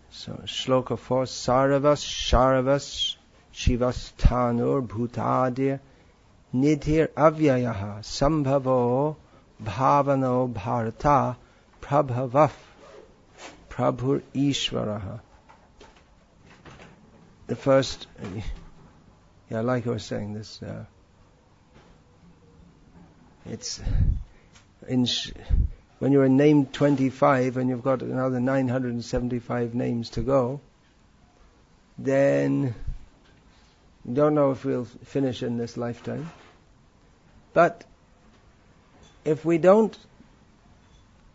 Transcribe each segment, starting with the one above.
So, Shloka 4, Sarvas, Sharavas, Shivas, Sthanuh, Bhutadir, Nidhir Avyayaha, Sambhavo, Bhavano, Bharata, Prabhavaf, Prabhur Ishvaraha. The first, like I was saying, this, it's, when you're in name 25 and you've got another 975 names to go, then you don't know if we'll finish in this lifetime. But if we don't,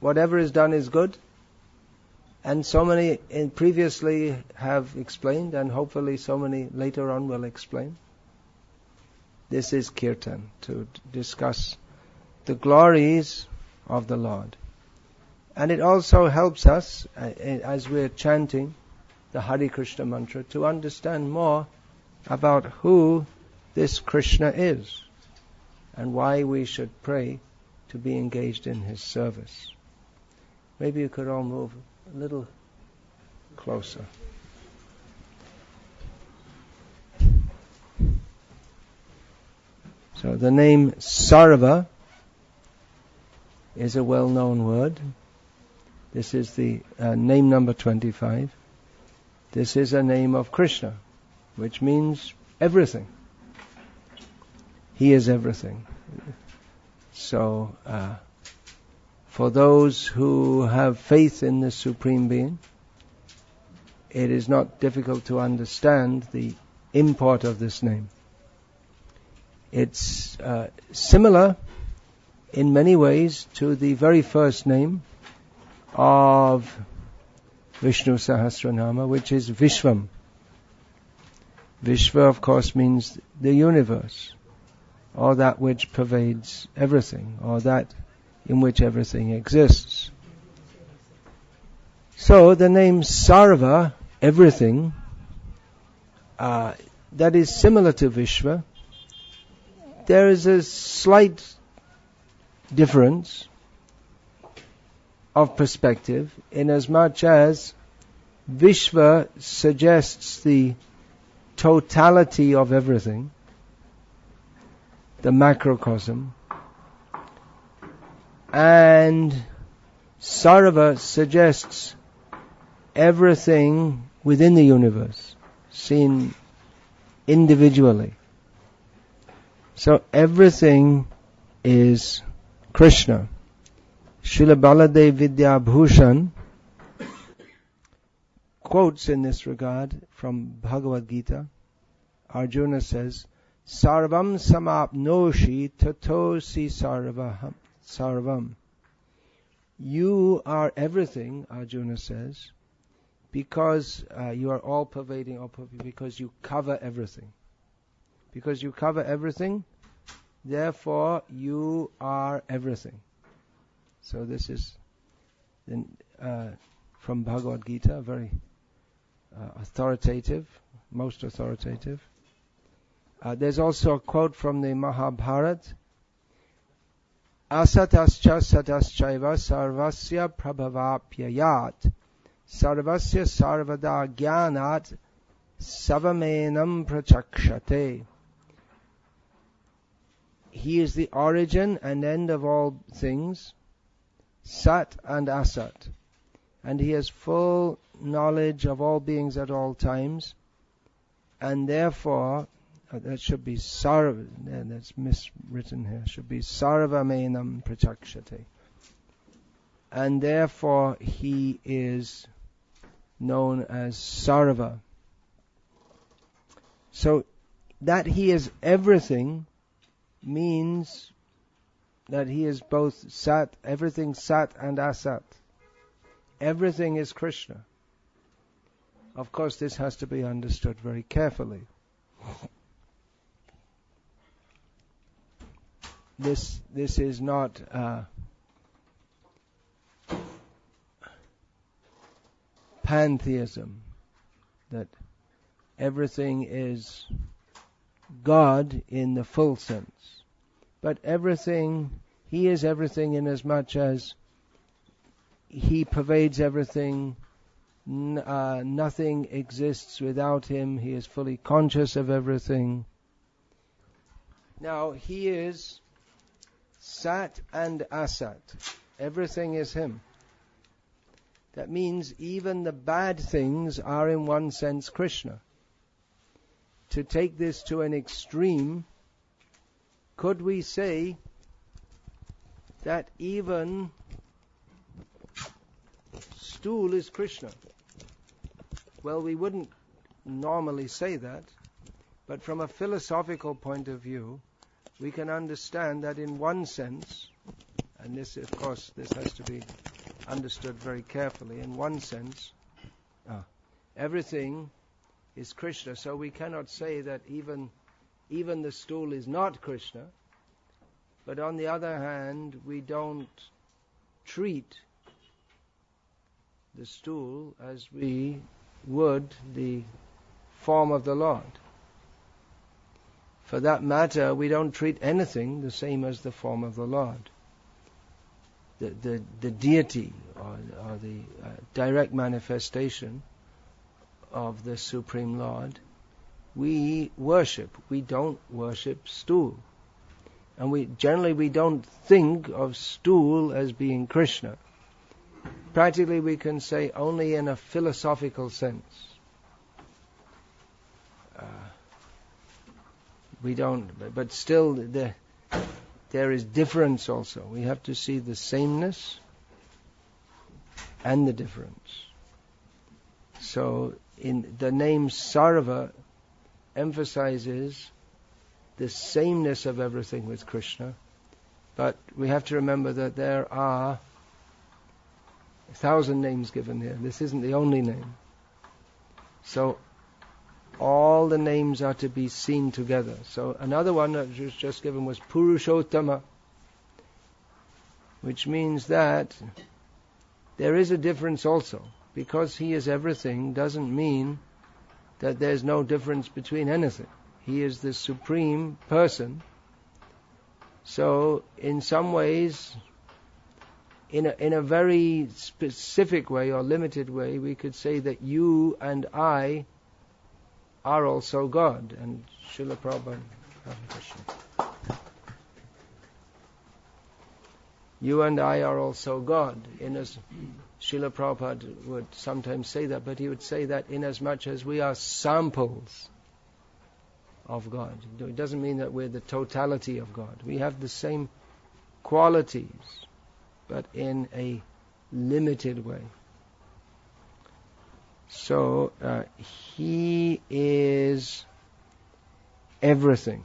whatever is done is good. And so many previously have explained, and hopefully so many later on will explain. This is Kirtan, to discuss the glories of the Lord. And it also helps us, as we're chanting the Hare Krishna mantra, to understand more about who this Krishna is and why we should pray to be engaged in His service. Maybe you could all move a little closer. So the name Sarvah is a well-known word. This is the name number 25. This is a name of Krishna, which means everything. He is everything. So, for those who have faith in the Supreme Being, it is not difficult to understand the import of this name. It's similar in many ways to the very first name of Vishnu Sahasranama, which is Vishvam. Vishva, of course, means the universe, or that which pervades everything, or that in which everything exists. So the name Sarva, everything, that is similar to Vishva. There is a slight difference of perspective, in as much as Vishva suggests the totality of everything, the macrocosm, and Sarva suggests everything within the universe, seen individually. So everything is Krishna. Srila Baladev Vidya Bhushan quotes in this regard from Bhagavad Gita. Arjuna says, Sarvam samapnoshi tatosi sarvam. You are everything, Arjuna says, because you are all pervading, because you cover everything. Because you cover everything, therefore you are everything. So this is from Bhagavad Gita, very authoritative, most authoritative. There's also a quote from the Mahabharata, Asatascha sataschaiva sarvasya prabhavapyayat sarvasya sarvada jnanat savamenam prachakshate. He is the origin and end of all things, Sat and Asat, and He has full knowledge of all beings at all times, and therefore, that should be Sarva, that's miswritten here, should be Sarvamenam Prachakshate, and therefore He is known as Sarva. So, that He is everything means that He is both Sat, everything Sat and Asat. Everything is Krishna. Of course, this has to be understood very carefully. This is not pantheism, that everything is God in the full sense. But everything, He is everything in as much as He pervades everything Nothing exists without him. He is fully conscious of everything. Now, he is Sat and Asat. Everything is him. That means even the bad things are in one sense Krishna. To take this to an extreme, could we say that even stool is Krishna? Well, we wouldn't normally say that, but from a philosophical point of view, we can understand that in one sense, and this, of course, this has to be understood very carefully, in one sense, everything is Krishna, so we cannot say that even the stool is not Krishna, but on the other hand, we don't treat the stool as we would the form of the Lord. For that matter, we don't treat anything the same as the form of the Lord. The deity or the direct manifestation of the Supreme Lord, we worship. We don't worship stool. And we don't think of stool as being Krishna. Practically we can say only in a philosophical sense. We don't, but still there is difference also. We have to see the sameness and the difference. So in the name Sarvah emphasizes the sameness of everything with Krishna, but we have to remember that there are 1,000 names given here. This isn't the only name. So all the names are to be seen together. So another one that was just given was Purushottama, which means that there is a difference also. Because he is everything doesn't mean that there's no difference between anything. He is the supreme person. So in some ways, in a very specific way or limited way, we could say that you and I are also God. And Srila Prabhupada, you and I are also God. Srila Prabhupada would sometimes say that, but he would say that inasmuch as we are samples of God. It doesn't mean that we're the totality of God. We have the same qualities, but in a limited way. So he is everything.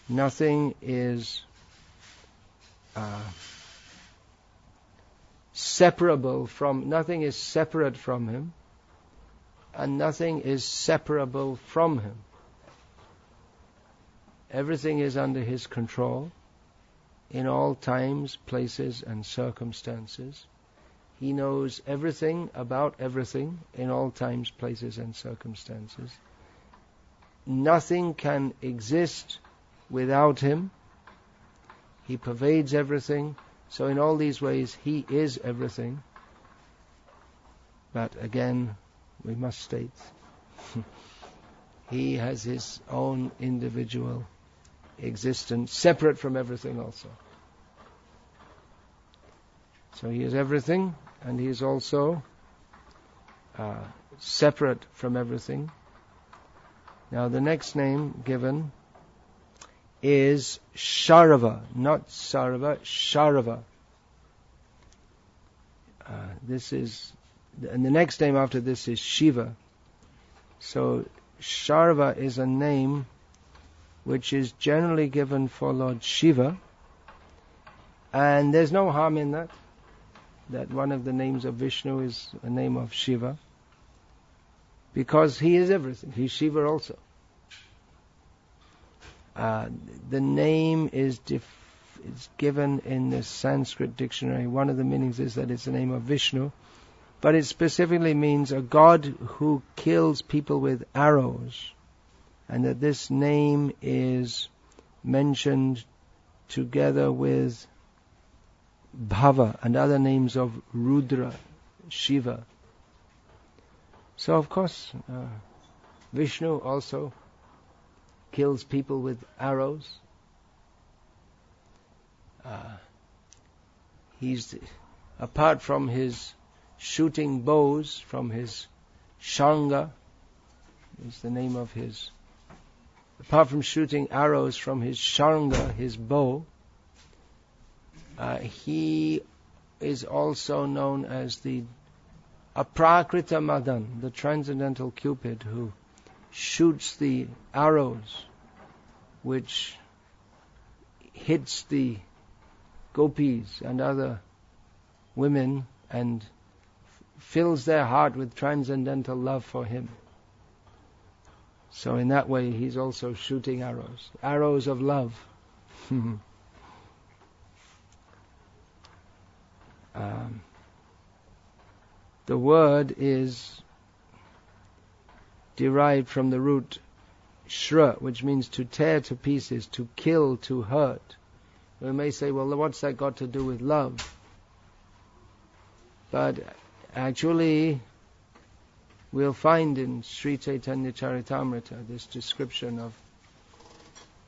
Nothing is nothing is separate from him, and nothing is separable from him. Everything is under his control in all times, places, and circumstances. He knows everything about everything in all times, places, and circumstances. Nothing can exist without him. He pervades everything. So in all these ways, he is everything. But again, we must state, he has his own individual existence, separate from everything also. So he is everything, and he is also separate from everything. Now the next name given is Sharava, not Sarva, Sharava. And the next name after this is Shiva. So Sharava is a name which is generally given for Lord Shiva, and there's no harm in that one of the names of Vishnu is a name of Shiva, because he is everything. He's Shiva also. The name is given in the Sanskrit dictionary. One of the meanings is that it's the name of Vishnu, but it specifically means a god who kills people with arrows, and that this name is mentioned together with Bhava and other names of Rudra, Shiva, So of course, Vishnu also kills people with arrows. He's, apart from his shooting bows from his Shanga, is the name of his, apart from shooting arrows from his Shanga, his bow, he is also known as the Aprakrita Madan, the transcendental Cupid, who shoots the arrows which hits the Gopis and other women and fills their heart with transcendental love for him. So in that way he's also shooting arrows of love. The word is derived from the root shra, which means to tear to pieces, to kill, to hurt. We may say, well, what's that got to do with love? But actually, we'll find in Sri Chaitanya Charitamrita this description of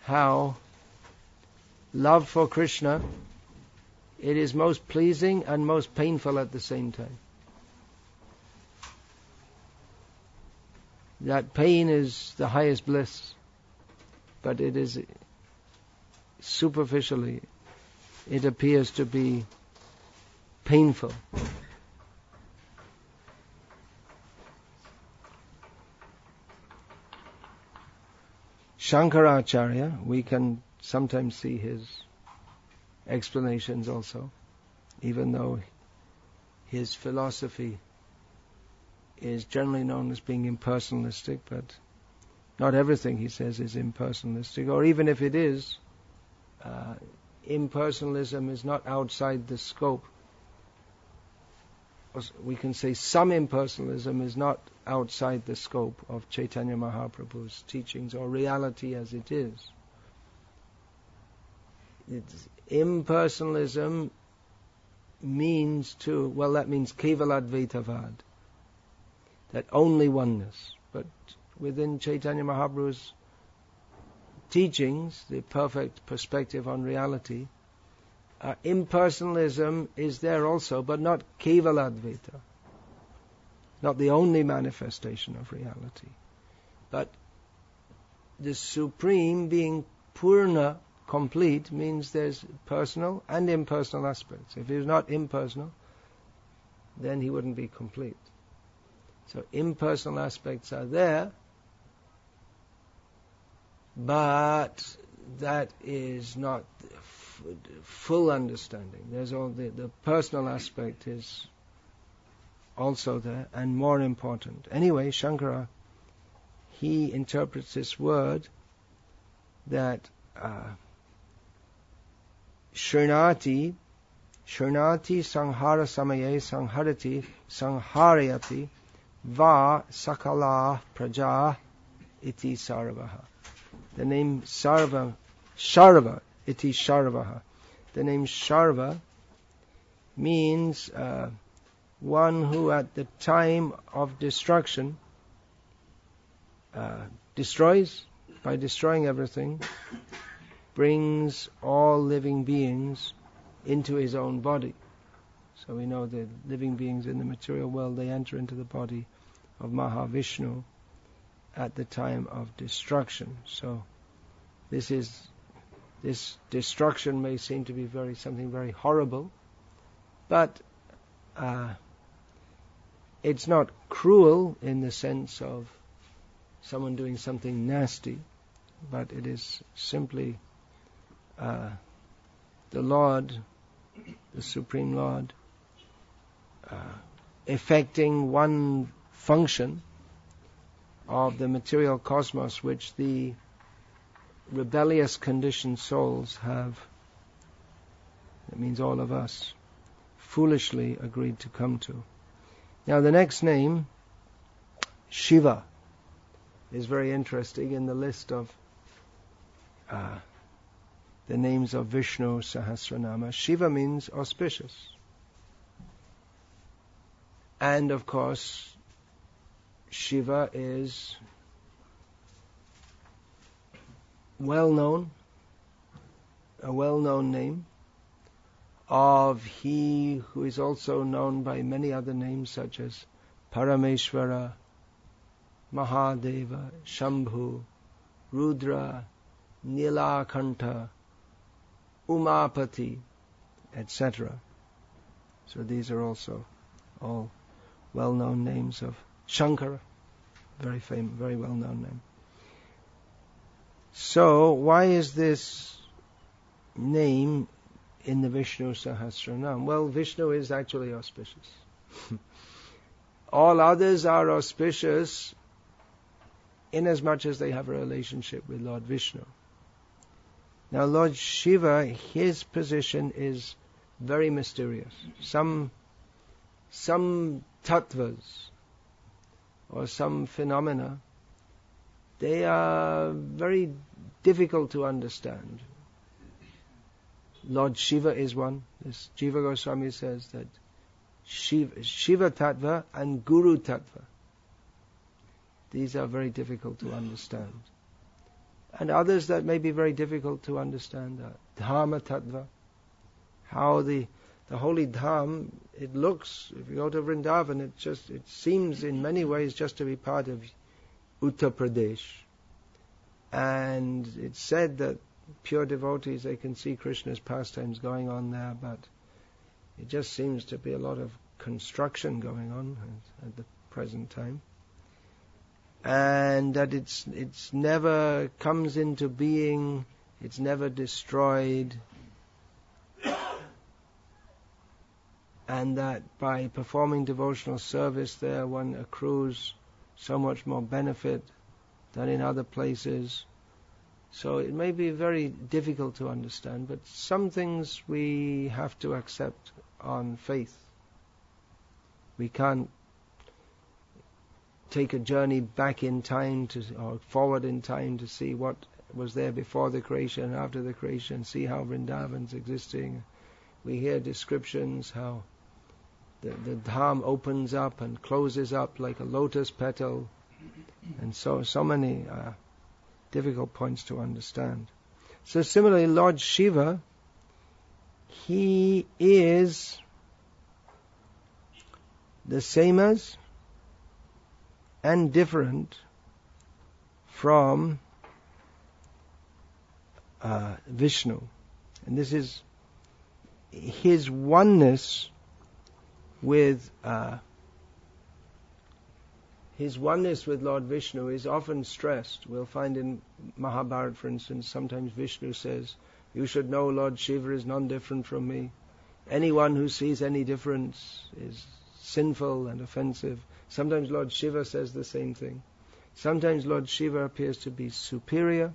how love for Krishna, it is most pleasing and most painful at the same time. That pain is the highest bliss, but it is superficially, it appears to be painful. Shankaracharya, we can sometimes see his explanations also, even though his philosophy is generally known as being impersonalistic, but not everything he says is impersonalistic, or even if it is, impersonalism is not outside the scope. We can say some impersonalism is not outside the scope of Chaitanya Mahaprabhu's teachings, or reality as it is. Impersonalism means that means Kevaladvaitavad, that only oneness. But within Chaitanya Mahaprabhu's teachings, the perfect perspective on reality, impersonalism is there also, but not Kevaladvaita, not the only manifestation of reality. But the Supreme being Purna, complete, means there's personal and impersonal aspects. If he was not impersonal, then he wouldn't be complete. So impersonal aspects are there, but that is not full understanding. There's all the personal aspect is also there and more important. Anyway, Shankara, he interprets this word that Shrunati sanghara samaye sangharati sangharyati va sakala praja iti sarvaha. The name Sharava iti Sharavaha. The name Sharava means one who at the time of destruction destroys, by destroying everything, brings all living beings into his own body. So we know the living beings in the material world, they enter into the body of Mahavishnu at the time of destruction. So this destruction may seem to be something very horrible, but it's not cruel in the sense of someone doing something nasty, but it is simply the Lord, the Supreme Lord, effecting one function of the material cosmos which the rebellious conditioned souls have, that means all of us, foolishly agreed to come to. Now the next name, Shiva, is very interesting in the list of the names of Vishnu Sahasranama. Shiva means auspicious. And of course, Shiva is well known, a well-known name of he who is also known by many other names such as Parameshvara, Mahadeva, Shambhu, Rudra, Nilakanta, Umapati, etc. So these are also all well-known names of Shankara, very famous, very well-known name. So why is this name in the Vishnu Sahasranam? Well, Vishnu is actually auspicious. All others are auspicious inasmuch as they have a relationship with Lord Vishnu. Now Lord Shiva, his position is very mysterious. Some tattvas or some phenomena, they are very difficult to understand. Lord Shiva is one. This Jiva Goswami says that Shiva Tattva and Guru Tattva, these are very difficult to understand. And others that may be very difficult to understand are Dhamma Tattva, how the holy Dham, it looks, if you go to Vrindavan, it seems in many ways just to be part of Uttar Pradesh. And it's said that pure devotees, they can see Krishna's pastimes going on there, but it just seems to be a lot of construction going on at the present time. And that it's never comes into being, it's never destroyed, and that by performing devotional service there one accrues so much more benefit than in other places. So it may be very difficult to understand, but some things we have to accept on faith. We can't take a journey back in time or forward in time to see what was there before the creation and after the creation, see how Vrindavan's existing. We hear descriptions how the Dham opens up and closes up like a lotus petal, and so many difficult points to understand. So similarly, Lord Shiva, he is the same as and different from Vishnu. And this is his oneness with Lord Vishnu is often stressed. We'll find in Mahabharata, for instance, sometimes Vishnu says, "You should know Lord Shiva is none different from me. Anyone who sees any difference is sinful and offensive." Sometimes Lord Shiva says the same thing. Sometimes Lord Shiva appears to be superior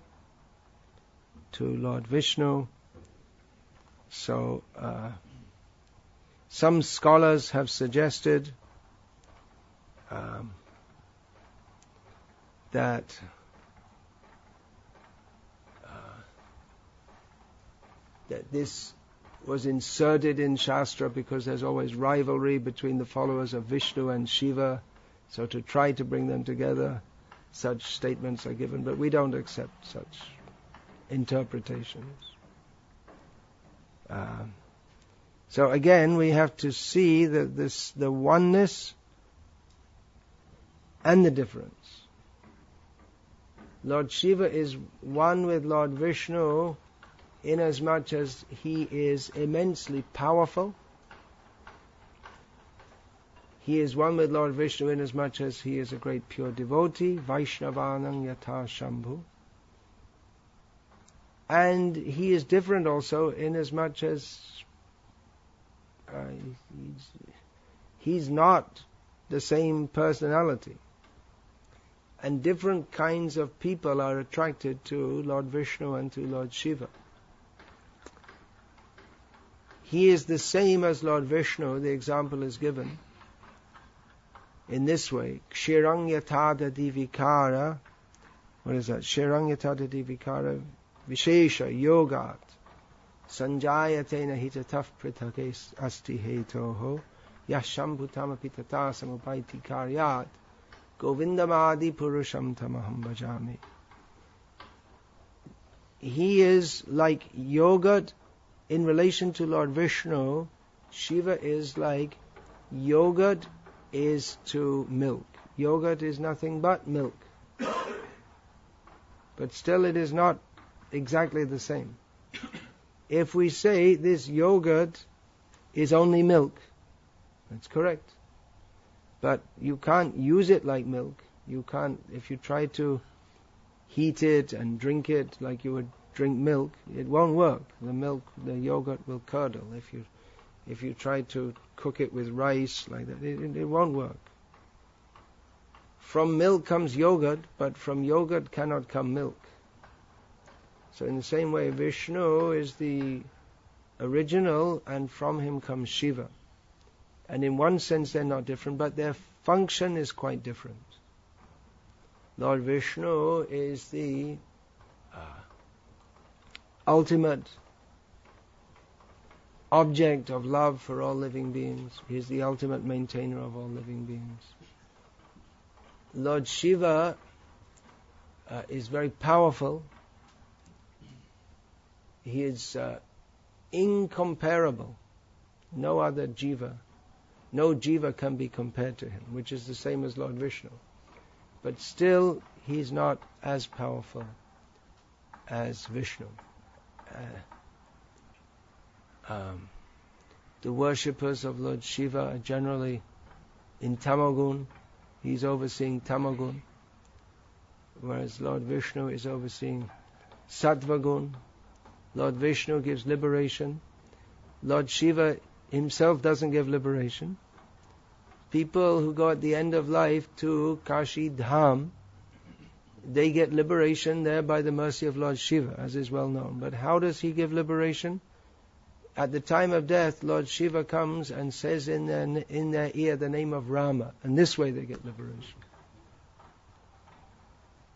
to Lord Vishnu. So some scholars have suggested that this was inserted in Shastra because there's always rivalry between the followers of Vishnu and Shiva. So to try to bring them together, such statements are given, but we don't accept such interpretations. So again, we have to see that the oneness and the difference. Lord Shiva is one with Lord Vishnu inasmuch as he is immensely powerful. He is one with Lord Vishnu inasmuch as he is a great pure devotee, Vaishnavanam yatha Shambhu. And he is different also inasmuch as he's not the same personality. And different kinds of people are attracted to Lord Vishnu and to Lord Shiva. He is the same as Lord Vishnu. The example is given in this way. Kshirang yatada divikara. What is that? Kshirang yatada divikara vishesha yogat. Sanjayatena hitataf pritakes asti hetoho. Yashambhutama pitata samupaiti karyat. Govindamadi Purusham Tamaham Bhajami. He is like yogurt in relation to Lord Vishnu. Shiva is like yogurt is to milk. Yogurt is nothing but milk. But still it is not exactly the same. If we say this yogurt is only milk, that's correct. But you can't use it like milk. You can't, if you try to heat it and drink it like you would drink milk, it won't work. The yogurt will curdle. If you try to cook it with rice like that, it won't work. From milk comes yogurt, but from yogurt cannot come milk. So in the same way, Vishnu is the original, and from him comes Shiva. And in one sense they're not different, but their function is quite different. Lord Vishnu is the ultimate object of love for all living beings. He is the ultimate maintainer of all living beings. Lord Shiva is very powerful. He is incomparable. No other jiva. No jiva can be compared to him, which is the same as Lord Vishnu. But still, he is not as powerful as Vishnu. The worshippers of Lord Shiva are generally in Tamagun. He's overseeing Tamagun. Whereas Lord Vishnu is overseeing Sattvagun. Lord Vishnu gives liberation. Lord Shiva himself doesn't give liberation. People who go at the end of life to Kashi Dham, they get liberation there by the mercy of Lord Shiva, as is well known. But how does he give liberation? At the time of death, Lord Shiva comes and says in their ear the name of Rama, and this way they get liberation.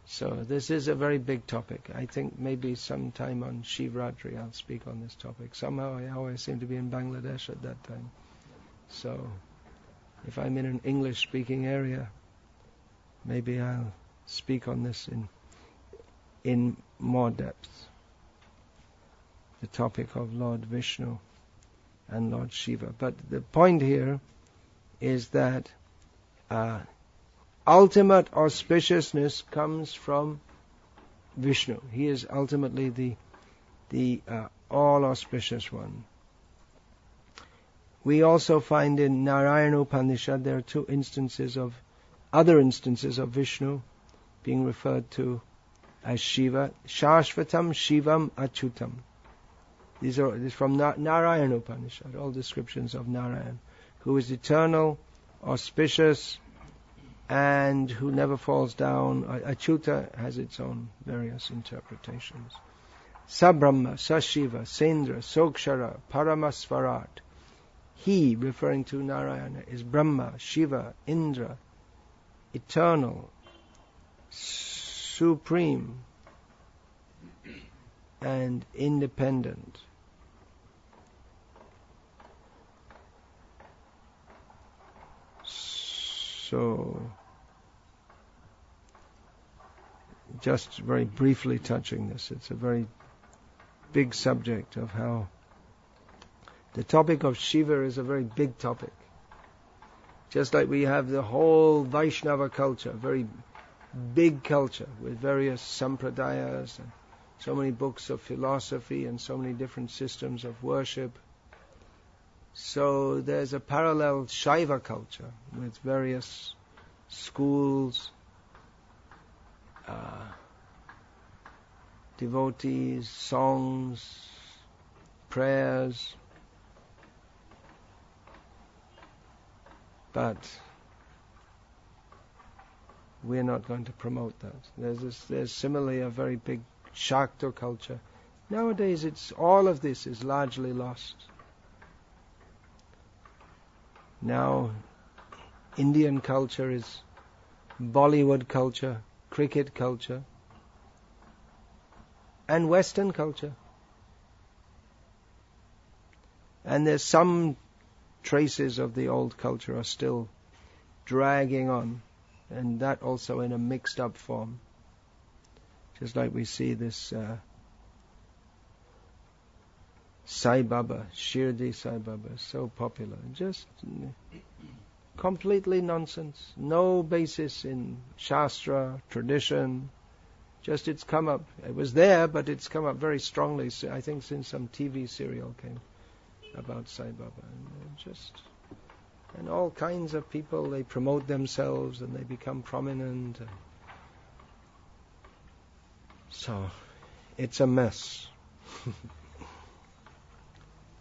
So this is a very big topic. I think maybe sometime on Shivratri I'll speak on this topic. Somehow I always seem to be in Bangladesh at that time. So if I'm in an English-speaking area, maybe I'll speak on this in more depth. The topic of Lord Vishnu and Lord Shiva. But the point here is that ultimate auspiciousness comes from Vishnu. He is ultimately the all-auspicious one. We also find in Narayana Upanishad there are other instances of Vishnu being referred to as Shiva. Shashvatam Shivam Achyutam. These are from Narayana Upanishad, all descriptions of Narayan, who is eternal, auspicious, and who never falls down. Achyuta has its own various interpretations. Sabrahma, Sashiva, Sendra, Sokshara, Paramasvarat. He, referring to Narayana, is Brahma, Shiva, Indra, eternal, supreme, and independent. So, just very briefly touching this, it's a very big subject of how the topic of Shiva is a very big topic. Just like we have the whole Vaishnava culture, very big culture with various sampradayas and so many books of philosophy and so many different systems of worship. So there's a parallel Shaiva culture with various schools, devotees, songs, prayers. But we're not going to promote that. There's similarly a very big Shakta culture. Nowadays all of this is largely lost. Now Indian culture is Bollywood culture, cricket culture, and Western culture. And there's some traces of the old culture are still dragging on. and that also in a mixed up form. Just like we see this Sai Baba, Shirdi Sai Baba, so popular. Just completely nonsense. No basis in Shastra, tradition. Just it's come up. It was there, but it's come up very strongly, I think, since some TV serial came about Sai Baba. And all kinds of people, they promote themselves and they become prominent. So, it's a mess.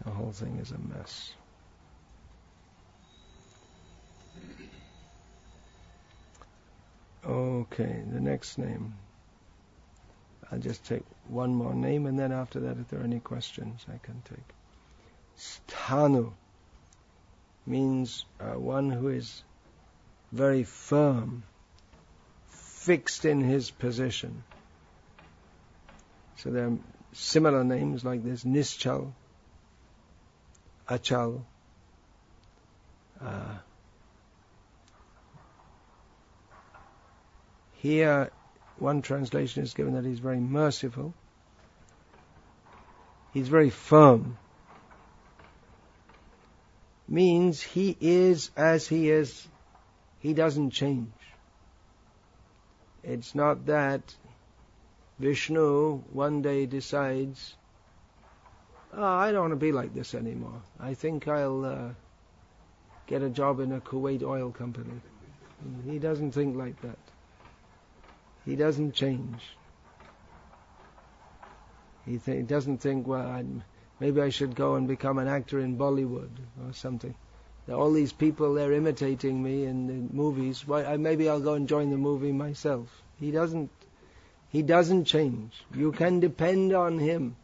The whole thing is a mess. Okay, the next name. I'll just take one more name, and then after that, if there are any questions, I can take. Sthanuh means one who is very firm, fixed in his position. So there are similar names like this: Nischal, Achal. Here, one translation is given that he's very merciful. He's very firm. Means he is as he is. He doesn't change. It's not that Vishnu one day decides, I don't want to be like this anymore. I think I'll get a job in a Kuwait oil company. He doesn't think like that. He doesn't change. He doesn't think, maybe I should go and become an actor in Bollywood or something. All these people, they're imitating me in the movies. Maybe I'll go and join the movie myself. He doesn't change. You can depend on him.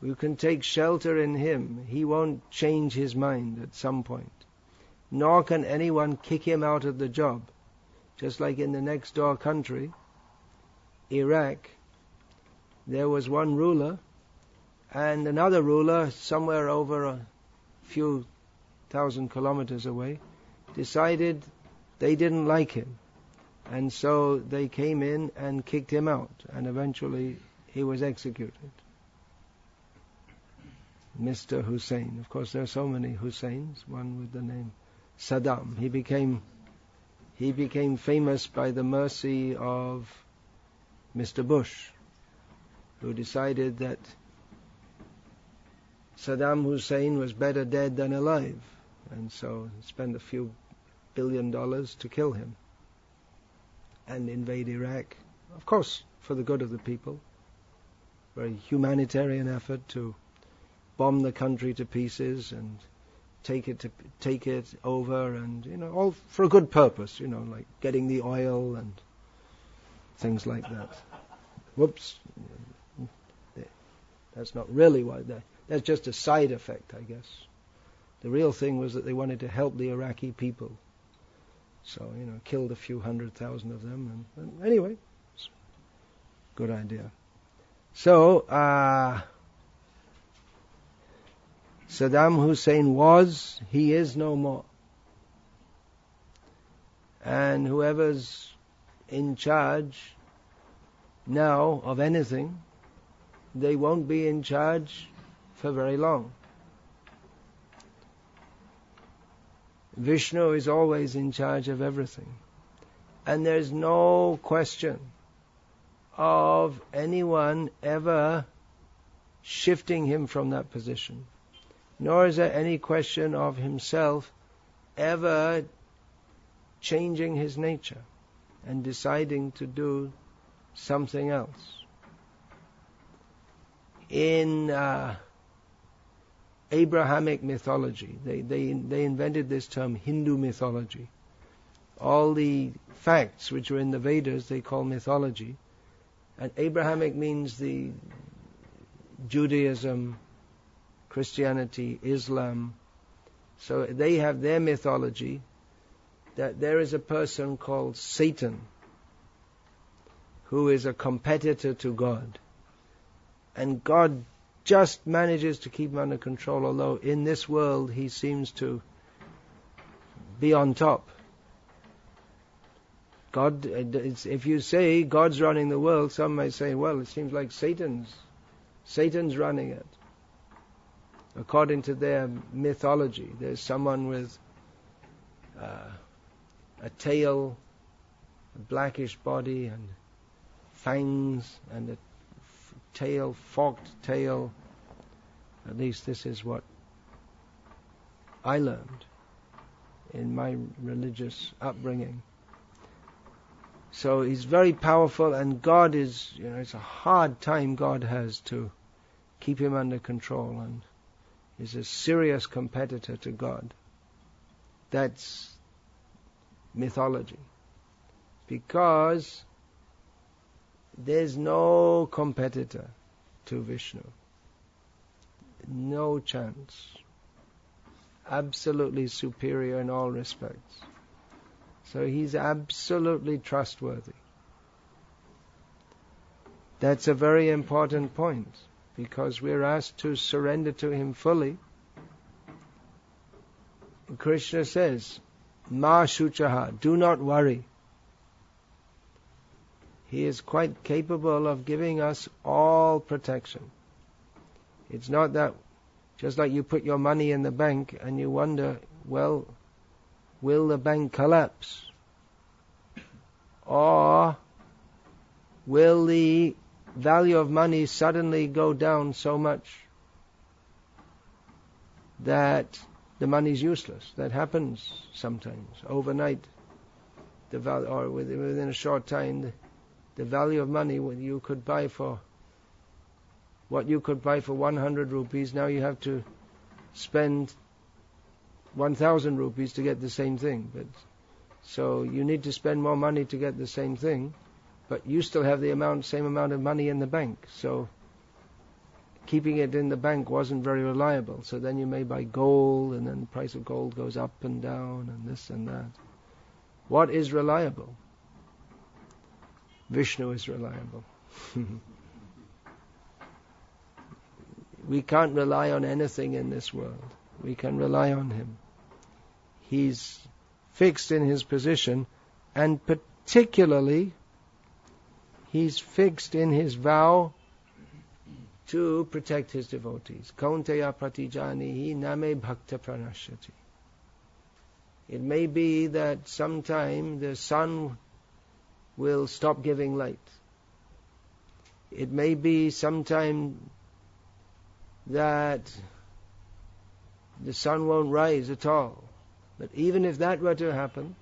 You can take shelter in him. He won't change his mind at some point. Nor can anyone kick him out of the job. Just like in the next door country, Iraq, there was one ruler, and another ruler somewhere over a few thousand kilometers away decided they didn't like him. And so they came in and kicked him out, and eventually he was executed. Mr. Hussein. Of course, there are so many Husseins, one with the name Saddam. He became famous by the mercy of Mr. Bush, who decided that Saddam Hussein was better dead than alive, and so spent a few $1 billion to kill him and invade Iraq. Of course, for the good of the people. Very humanitarian effort to bomb the country to pieces and take it over, and all for a good purpose, like getting the oil and things like that. Whoops. That's not really why that's just a side effect, I guess. The real thing was that they wanted to help the Iraqi people. So, killed a few 100,000 of them, and anyway, it's a good idea. So, Saddam Hussein he is no more. And whoever's in charge now of anything, they won't be in charge for very long. Vishnu is always in charge of everything. And there's no question of anyone ever shifting him from that position. Nor is there any question of himself ever changing his nature and deciding to do something else. In Abrahamic mythology, they invented this term Hindu mythology. All the facts which are in the Vedas they call mythology. And Abrahamic means the Judaism, Christianity, Islam. So they have their mythology that there is a person called Satan who is a competitor to God. And God just manages to keep him under control, although in this world he seems to be on top. God, if you say God's running the world, some may say, well, it seems like Satan's running it. According to their mythology, there's someone with a tail, a blackish body, and fangs, and a tail, forked tail. At least this is what I learned in my religious upbringing. So he's very powerful, and God is, it's a hard time God has to keep him under control, and is a serious competitor to God. That's mythology. Because there's no competitor to Vishnu. No chance. Absolutely superior in all respects. So he's absolutely trustworthy. That's a very important point, because we're asked to surrender to him fully. Krishna says, Ma shuchaha, do not worry. He is quite capable of giving us all protection. It's not that, just like you put your money in the bank and you wonder, well, will the bank collapse? Or will the value of money suddenly go down so much that the money is useless? That happens sometimes. Overnight, the value, or within a short time, the value of money what you could buy for 100 rupees, now you have to spend 1,000 rupees to get the same thing. But so you need to spend more money to get the same thing, but you still have the same amount of money in the bank. So keeping it in the bank wasn't very reliable. So then you may buy gold, and then the price of gold goes up and down, and this and that. What is reliable? Vishnu is reliable. We can't rely on anything in this world. We can rely on him. He's fixed in his position, and particularly he's fixed in his vow to protect his devotees. Kaunteya pratijanihi name bhakta pranashyati. It may be that sometime the sun will stop giving light. It may be sometime that the sun won't rise at all. But even if that were to happen,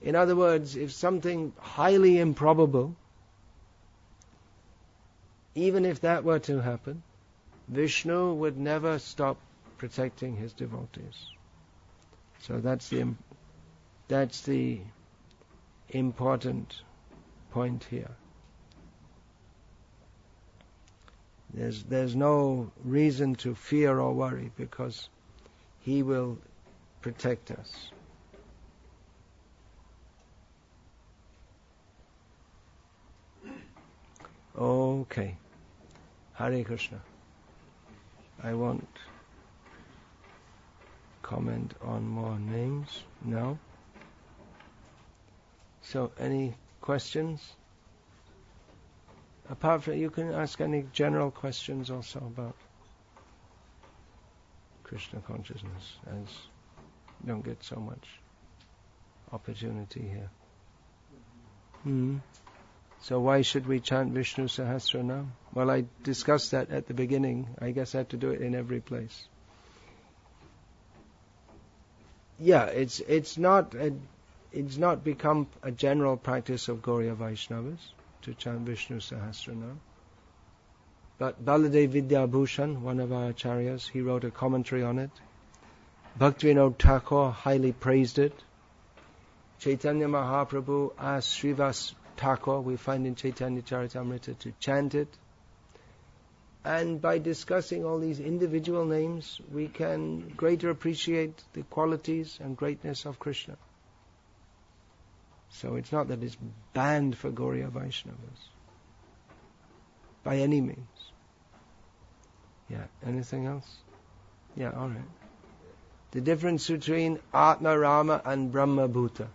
in other words, if something highly improbable, even if that were to happen, Vishnu would never stop protecting his devotees. So that's the important point here. There's no reason to fear or worry, because he will protect us. Okay. Hare Krishna. I won't comment on more names now. So, any questions? Apart from, you can ask any general questions also about Krishna consciousness, as you don't get so much opportunity here. So why should we chant Vishnu Sahasranam? Well, I discussed that at the beginning. I guess I have to do it in every place. Yeah, it's not become a general practice of Gauriya Vaishnavas to chant Vishnu Sahasranam. But Baladev Vidyabhushan, one of our acharyas, he wrote a commentary on it. Bhaktivinoda Thakur highly praised it. Chaitanya Mahaprabhu asked Srivas Thakur, we find in Chaitanya Charitamrita, to chant it. And by discussing all these individual names, we can greater appreciate the qualities and greatness of Krishna. So it's not that it's banned for Gauriya Vaishnavas, by any means. Yeah, anything else? Yeah, all right. The difference between Atma Rama and Brahma Bhuta.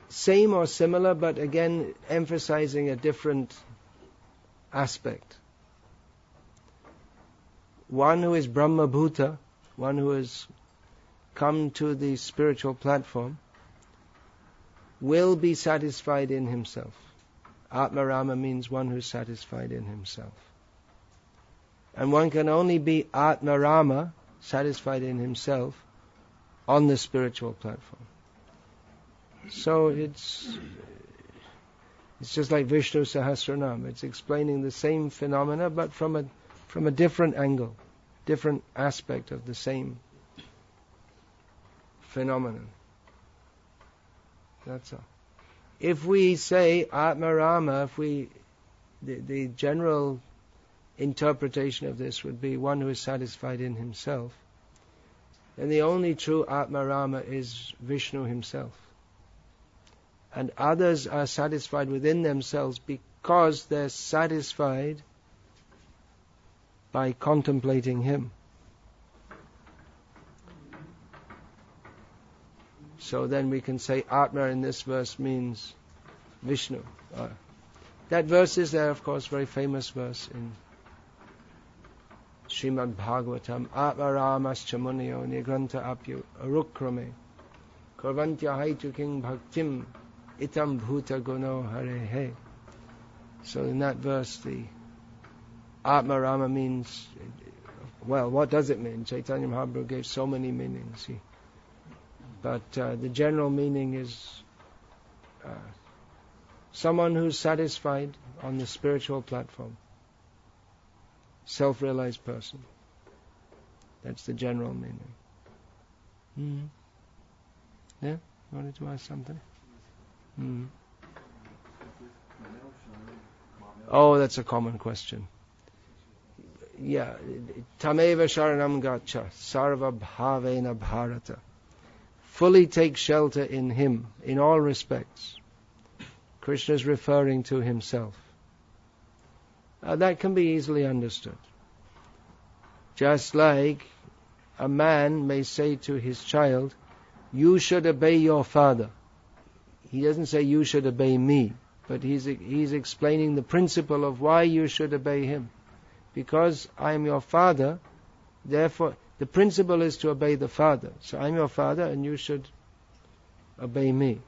Same or similar, but again emphasizing a different aspect. One who is Brahma Bhuta, one who has come to the spiritual platform, will be satisfied in himself. Atma Rama means one who is satisfied in himself. And one can only be Atma Rama, satisfied in himself, on the spiritual platform. So it's just like Vishnu Sahasranam. It's explaining the same phenomena, but from a different angle, different aspect of the same phenomenon. That's all. If we say Atma Rama, the general interpretation of this would be one who is satisfied in himself, then the only true Atma Rama is Vishnu himself. And others are satisfied within themselves because they're satisfied by contemplating him. So then we can say Atma in this verse means Vishnu. That verse is there, of course, very famous verse in Srimad Bhagavatam. Atma Ramascha Muniyo Nigranta Apyu Arukrame Karvantya Haitu King Bhaktim Itam Bhuta Guno Hare He. So in that verse, the Atma Rama means, well, what does it mean? Caitanya Mahaprabhu gave so many meanings. But the general meaning is someone who's satisfied on the spiritual platform. Self-realized person. That's the general meaning. Yeah? Wanted to ask something? Oh, that's a common question. Yeah. Tameva sharanam gacha sarva bhavena bharata. Fully take shelter in him in all respects. Krishna is referring to himself. That can be easily understood. Just like a man may say to his child, you should obey your father. He doesn't say you should obey me, but he's explaining the principle of why you should obey him. Because I am your father, therefore the principle is to obey the father. So I'm your father and you should obey me.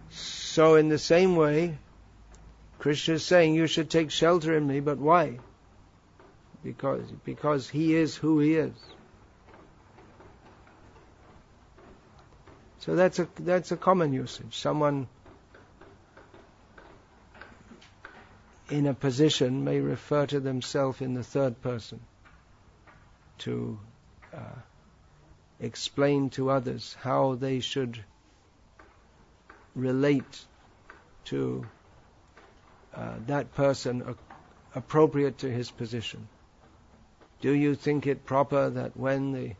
So in the same way, Krishna is saying you should take shelter in me, but why? Because he is who he is. So that's a common usage. Someone in a position may refer to themselves in the third person to explain to others how they should relate to that person appropriate to his position. Do you think it proper that when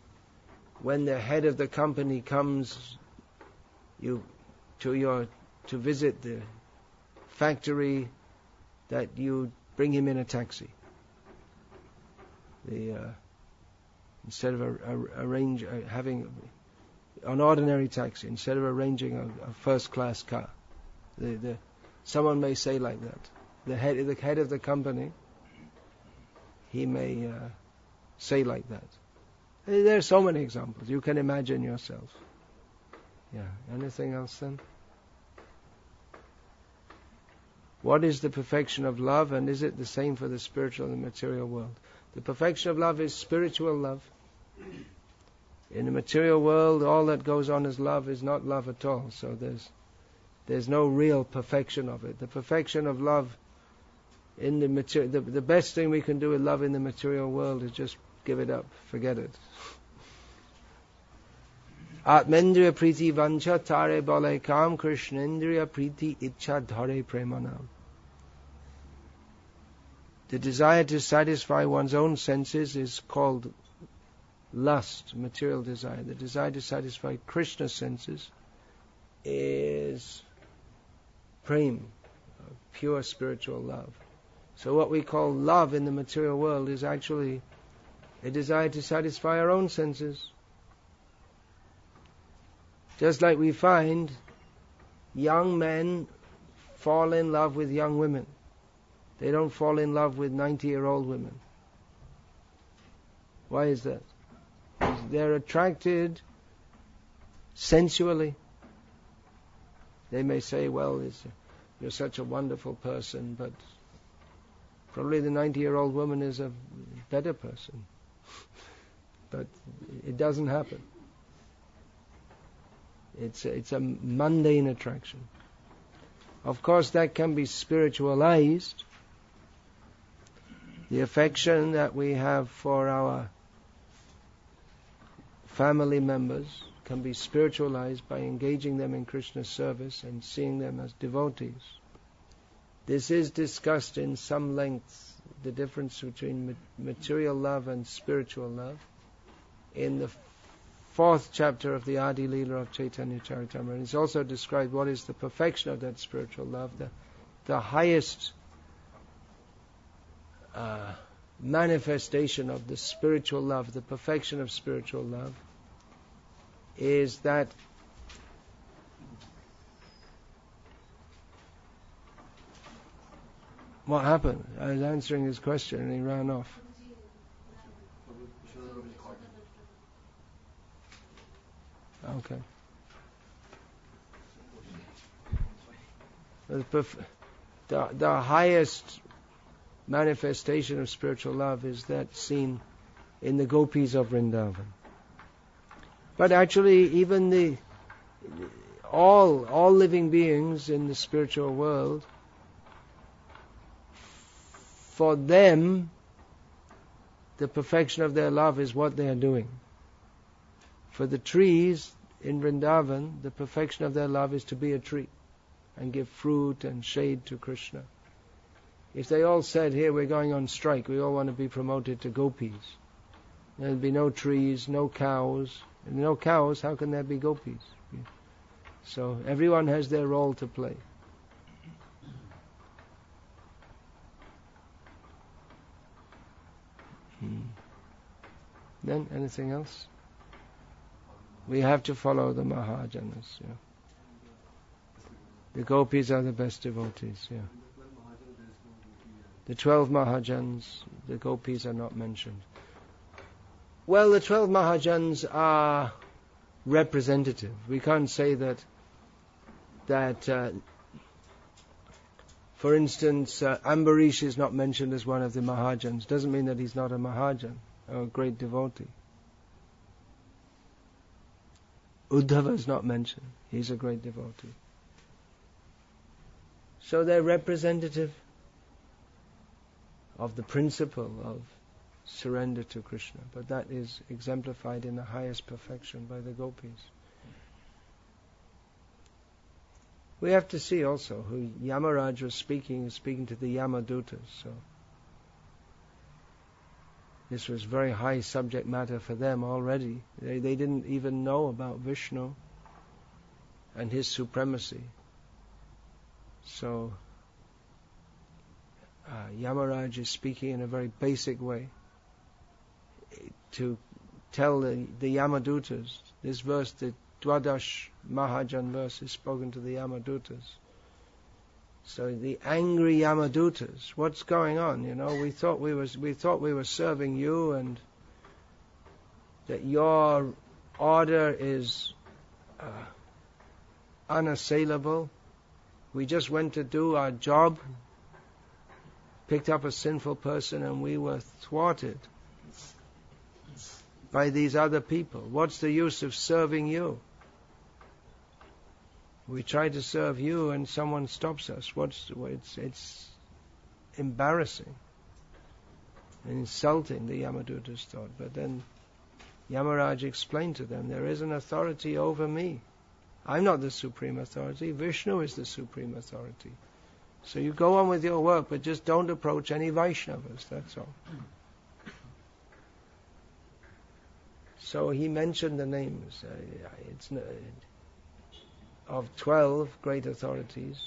the head of the company comes to visit the factory, that you bring him in a taxi? Instead of having an ordinary taxi, instead of arranging a first-class car, someone may say like that. The head of the company, he may say like that. There are so many examples. You can imagine yourself. Yeah. Anything else then? What is the perfection of love, and is it the same for the spiritual and the material world? The perfection of love is spiritual love. In the material world, all that goes on as love is not love at all. So there's no real perfection of it. The perfection of love in the material, the best thing we can do with love in the material world is just give it up, forget it. Atmendriya priti vancha tare bale kam krishnendriya priti ichha dhare premanam. The desire to satisfy one's own senses is called lust, material desire. The desire to satisfy Krishna's senses is prem, pure spiritual love. So what we call love in the material world is actually a desire to satisfy our own senses. Just like we find young men fall in love with young women. They don't fall in love with 90-year-old women. Why is that? They're attracted sensually. They may say, well, you're such a wonderful person, but probably the 90-year-old woman is a better person. But it doesn't happen. It's a mundane attraction. Of course, that can be spiritualized. The affection that we have for our family members can be spiritualized by engaging them in Krishna's service and seeing them as devotees. This is discussed in some length, the difference between material love and spiritual love, in the 4th chapter of the Adi Leela of Caitanya Charitamrita. And it's also described what is the perfection of that spiritual love. The highest manifestation of the spiritual love, the perfection of spiritual love, is that what happened? I was answering his question and he ran off. Okay. The highest manifestation of spiritual love is that seen in the Gopis of Vrindavan. But actually, even all living beings in the spiritual world, for them, the perfection of their love is what they are doing. For the trees in Vrindavan, the perfection of their love is to be a tree and give fruit and shade to Krishna. If they all said, here we're going on strike, we all want to be promoted to Gopis, there'd be no trees, no cows. And no cows, how can there be Gopis? So everyone has their role to play. Then, anything else? We have to follow the Mahajanas. Yeah. The Gopis are the best devotees. Yeah. The 12 Mahajans, the Gopis are not mentioned. Well, the 12 Mahajans are representative. We can't say that for instance, Ambarish is not mentioned as one of the Mahajans. Doesn't mean that he's not a Mahajan or a great devotee. Uddhava is not mentioned. He's a great devotee. So they're representative of the principle of surrender to Krishna, but that is exemplified in the highest perfection by the Gopis. We have to see also who Yamaraj was speaking to the Yamadutas. So this was very high subject matter for them already. They didn't even know about Vishnu and his supremacy. So Yamaraj is speaking in a very basic way to tell the Yamadutas. This verse, the Dwadash Mahajan verse, is spoken to the Yamadutas. So the angry Yamadutas, what's going on? You know, we thought we were serving you, and that your order is unassailable. We just went to do our job, picked up a sinful person, and we were thwarted by these other people. What's the use of serving you? We try to serve you and someone stops us. It's embarrassing and insulting, the Yamadutas thought. But then Yamaraj explained to them, there is an authority over me. I'm not the supreme authority. Vishnu is the supreme authority. So you go on with your work, but just don't approach any Vaishnavas, that's all. So he mentioned the names of 12 great authorities.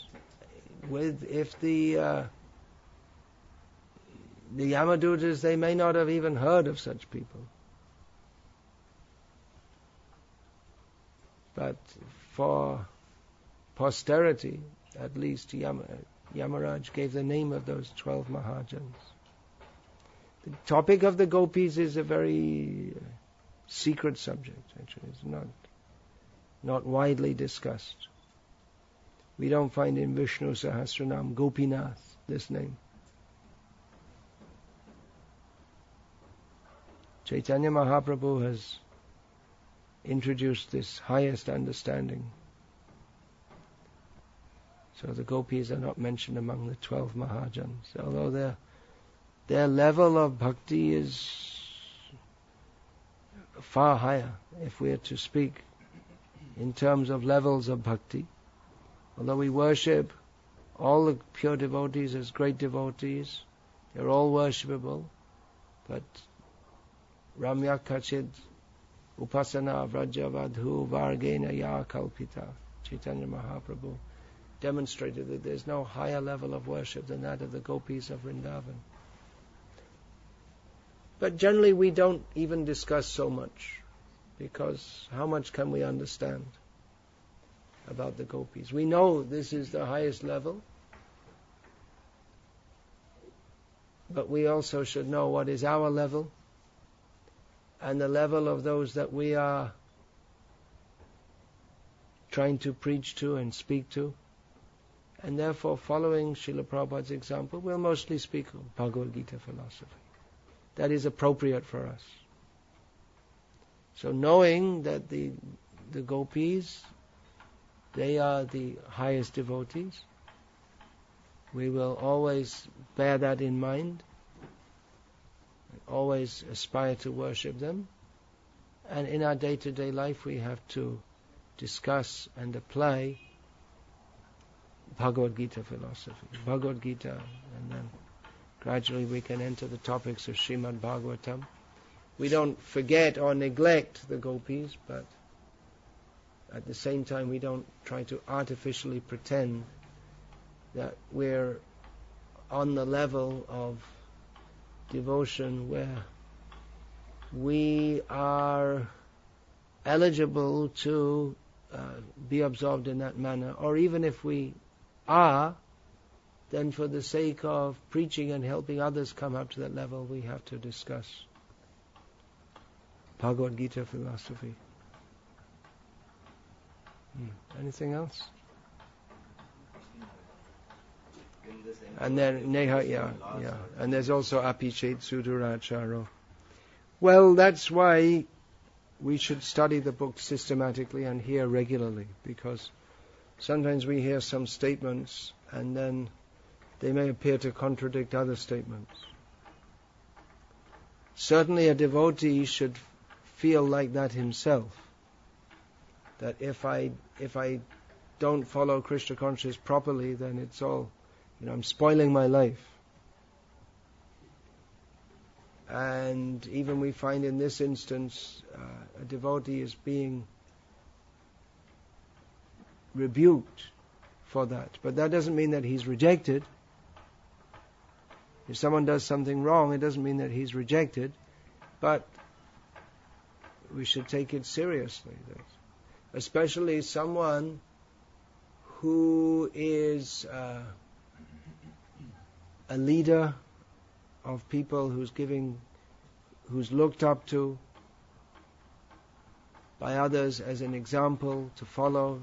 If the the Yamadutas, they may not have even heard of such people. But for posterity, at least Yamaraj gave the name of those 12 Mahajans. The topic of the Gopis is a very secret subject, actually. It's not widely discussed. We don't find in Vishnu Sahasranam Gopinath, this name. Chaitanya Mahaprabhu has introduced this highest understanding. So the Gopis are not mentioned among the 12 Mahajans, although their level of bhakti is far higher, if we are to speak in terms of levels of bhakti. Although we worship all the pure devotees as great devotees, they're all worshipable, but Ramya Kachid Upasana Vrajavadhu Vargena Ya Kalpita, Chaitanya Mahaprabhu demonstrated that there's no higher level of worship than that of the Gopis of Vrindavan. But generally we don't even discuss so much, because how much can we understand about the Gopis? We know this is the highest level, but we also should know what is our level and the level of those that we are trying to preach to and speak to. And therefore, following Srila Prabhupada's example, we'll mostly speak of Bhagavad Gita philosophy. That is appropriate for us. So knowing that the Gopis, they are the highest devotees, we will always bear that in mind, always aspire to worship them, and in our day-to-day life we have to discuss and apply Bhagavad Gita philosophy, Bhagavad Gita, and then gradually we can enter the topics of Srimad Bhagavatam. We don't forget or neglect the Gopis, but at the same time we don't try to artificially pretend that we're on the level of devotion where we are eligible to be absorbed in that manner, or even if we are, then for the sake of preaching and helping others come up to that level, we have to discuss Bhagavad Gita philosophy. Anything else? And then Neha, yeah. And there's also Apichet Suduracharo. Well, that's why we should study the book systematically and hear regularly, because sometimes we hear some statements and then they may appear to contradict other statements. Certainly a devotee should feel like that himself, that if I don't follow Krishna consciousness properly, then it's all, I'm spoiling my life. And even we find in this instance, a devotee is being rebuked for that. But that doesn't mean that he's rejected. If someone does something wrong, it doesn't mean that he's rejected. But we should take it seriously. Especially someone who is a leader of people, who's looked up to by others as an example to follow.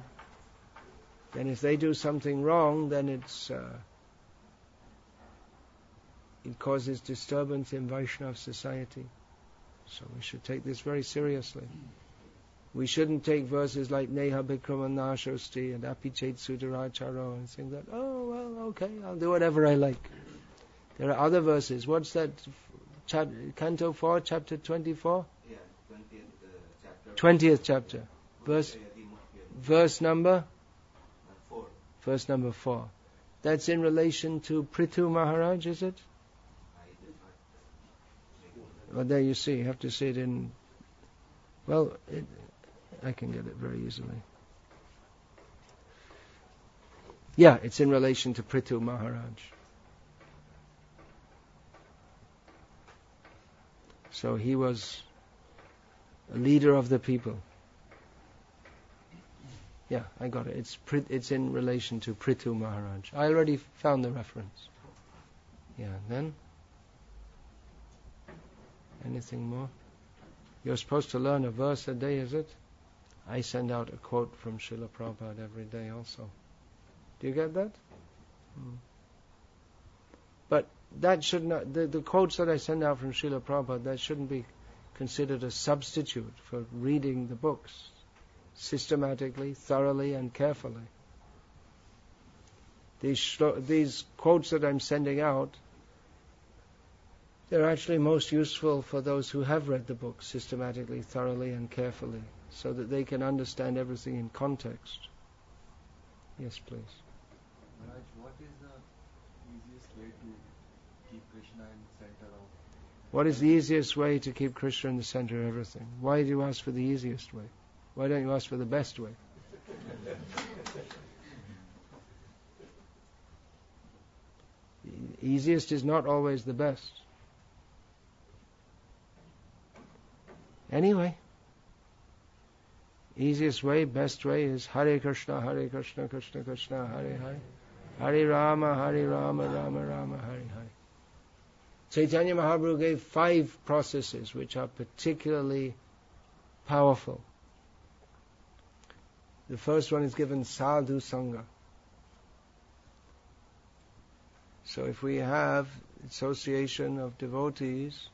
Then if they do something wrong, then it causes disturbance in Vaishnava society. So we should take this very seriously. We shouldn't take verses like Neha Bhikramanashosti and Apichet Suduracharo and think that, oh, well, okay, I'll do whatever I like. There are other verses. What's that? Canto 4, chapter 24? Yeah, 20th chapter. 20th chapter. Verse number? 4. Verse number 4. That's in relation to Prithu Maharaj, is it? Well, there you see. You have to see it in... Well, I can get it very easily. Yeah, it's in relation to Prithu Maharaj. So he was a leader of the people. Yeah, I got it. It's in relation to Prithu Maharaj. I already found the reference. Yeah, then? Anything more? You're supposed to learn a verse a day, is it? I send out a quote from Srila Prabhupada every day also. Do you get that? But that should not, the quotes that I send out from Srila Prabhupada, that shouldn't be considered a substitute for reading the books systematically, thoroughly and carefully. These quotes that I'm sending out, they're actually most useful for those who have read the book systematically, thoroughly and carefully, so that they can understand everything in context. Yes, please. Maharaj, what is the easiest way to keep Krishna in the center of... What is the easiest way to keep Krishna in the center of everything? Why do you ask for the easiest way? Why don't you ask for the best way? The easiest is not always the best. Anyway, easiest way, best way is Hare Krishna, Krishna Krishna, Hare Hare, Hare Rama, Rama Rama, Hare Hare. Caitanya Mahaprabhu gave 5 processes which are particularly powerful. The first one is given sadhu sangha. So if we have association of devotees,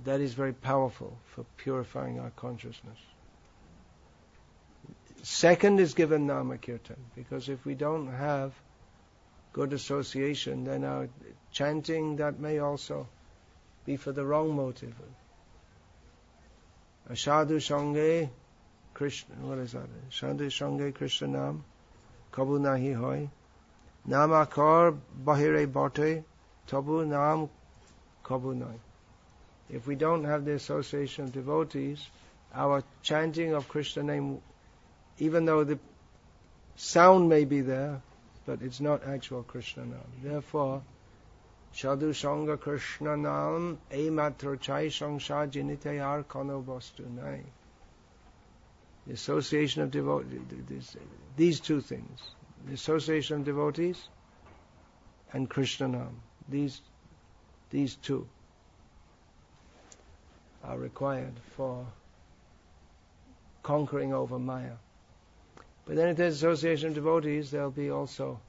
that is very powerful for purifying our consciousness. Second is given nama kirtan, because if we don't have good association, then our chanting, that may also be for the wrong motive. Ashadhu Sange Krishna, what is that? Sadhu Sange Krishna Nam Kabu Nahi Hoy Namakar Bahire Bate Tabu Nam Kabu Nai. If we don't have the association of devotees, our chanting of Krishna name, even though the sound may be there, but it's not actual Krishna Nam. Therefore, Sadhu Sangha Krishna Nam E Matra Chai Sangsha Jinitayar Kono Vastu Nai. The association of devotees, these 2 things, the association of devotees and Krishna Nam, these 2 are required for conquering over Maya. But then if there's association of devotees, there'll be also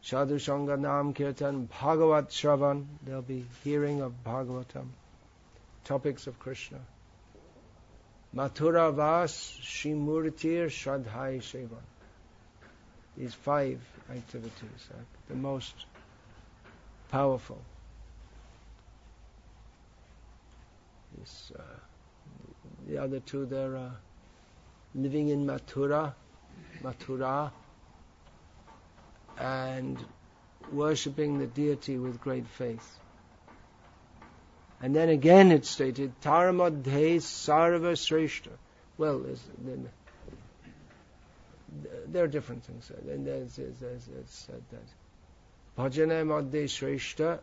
Sadhu Sangha Nam Kirtan Bhagavat Shravan, there'll be hearing of Bhagavatam, topics of Krishna. Mathura Vas Shimurtir Shradhai Shiva. These 5 activities are the most powerful. The other 2, they're living in Mathura, and worshipping the deity with great faith. And then again it's stated, Taramadhe Sarva Sreshta. Well, there are different things. And it's said that Bhajane Madhe Sreshta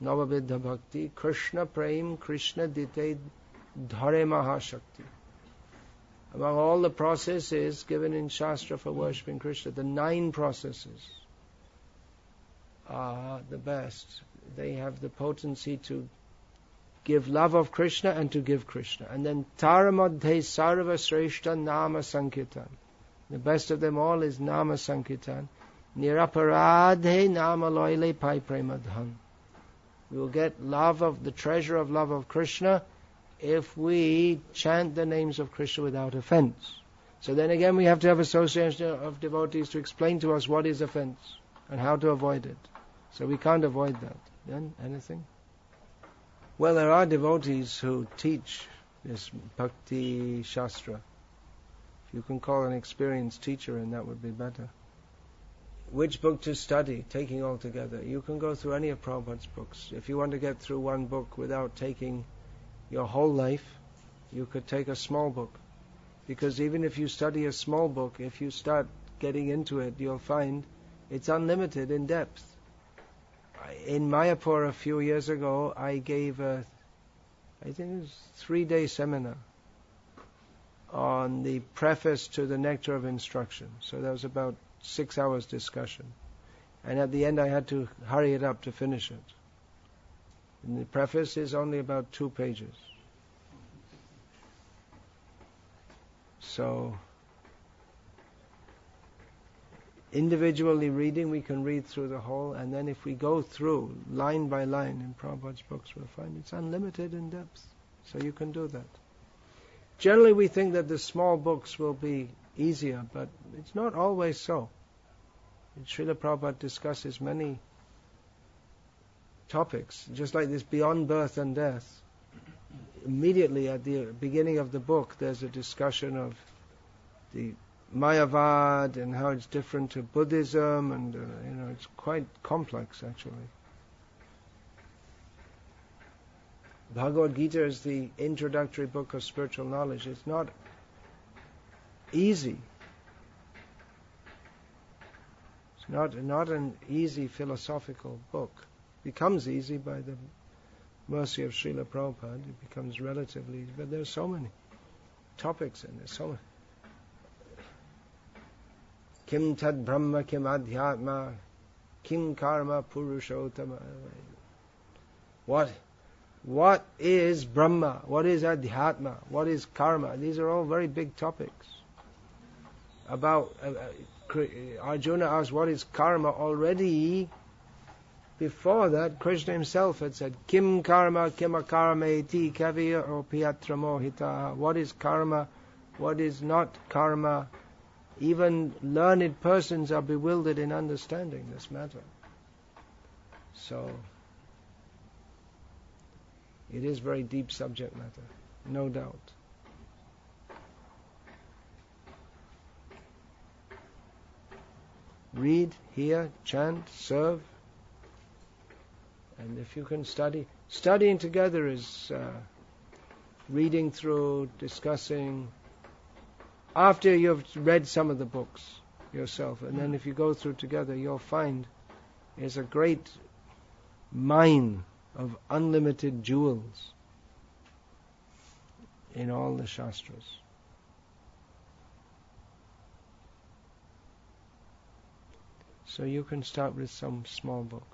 Navavidha Bhakti Krishna Prem Krishna Dite Dhare Mahashakti. Among all the processes given in Shastra for worshipping Krishna, the 9 processes are the best. They have the potency to give love of Krishna and to give Krishna. And then Taramadhe Sarva Sreshta Nama Sankirtan. The best of them all is Nama Sankirtan. Niraparadhe Nama Loile Pai Premadhan. We will get the treasure of love of Krishna if we chant the names of Krishna without offense. So then again we have to have association of devotees to explain to us what is offense and how to avoid it. So we can't avoid that. Then, anything? Well, there are devotees who teach this Bhakti Shastra. If you can call an experienced teacher in, that would be better. Which book to study, taking all together? You can go through any of Prabhupada's books. If you want to get through one book without taking your whole life, you could take a small book. Because even if you study a small book, if you start getting into it, you'll find it's unlimited in depth. in Mayapur a few years ago, I gave I think it was 3-day seminar on the preface to the Nectar of Instruction. So that was about 6 hours discussion. And at the end I had to hurry it up to finish it. And the preface is only about 2 pages. So, individually reading, we can read through the whole, and then if we go through line by line in Prabhupada's books, we'll find it's unlimited in depth. So you can do that. Generally we think that the small books will be easier, but it's not always so. Srila Prabhupada discusses many topics, just like this beyond birth and death. Immediately at the beginning of the book there's a discussion of the Mayavad and how it's different to Buddhism, and it's quite complex actually. Bhagavad Gita is the introductory book of spiritual knowledge. It's not easy. It's not an easy philosophical book. It becomes easy by the mercy of Srila Prabhupada. It becomes relatively easy, but there's so many topics in there, so many. Kim tad brahma, kim adhyatma, kim karma purushottama. What is Brahma? What is Adhyatma? What is Karma? These are all very big topics. About Arjuna asked, what is Karma? Already before that, Krishna himself had said, Kim Karma, Kim Akarmeti, Kavya or Piyatra Mohita. What is Karma? What is not Karma? Even learned persons are bewildered in understanding this matter. So, it is very deep subject matter, no doubt. Read, hear, chant, serve, and if you can study. Studying together is reading through, discussing. After you've read some of the books yourself, and then if you go through together, you'll find there's a great mine of unlimited jewels in all the Shastras. So you can start with some small book.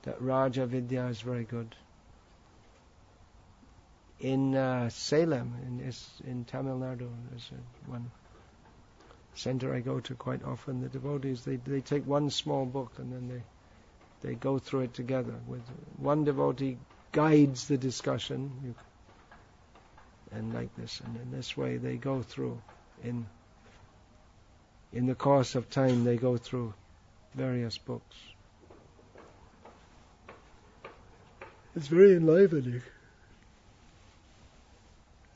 That Raja Vidya is very good. In Salem, in Tamil Nadu, there's one center I go to quite often. The devotees, they take one small book and then they go through it together. With one devotee guides the discussion, and like this, and in this way they go through. In the course of time, they go through various books. It's very enlivening,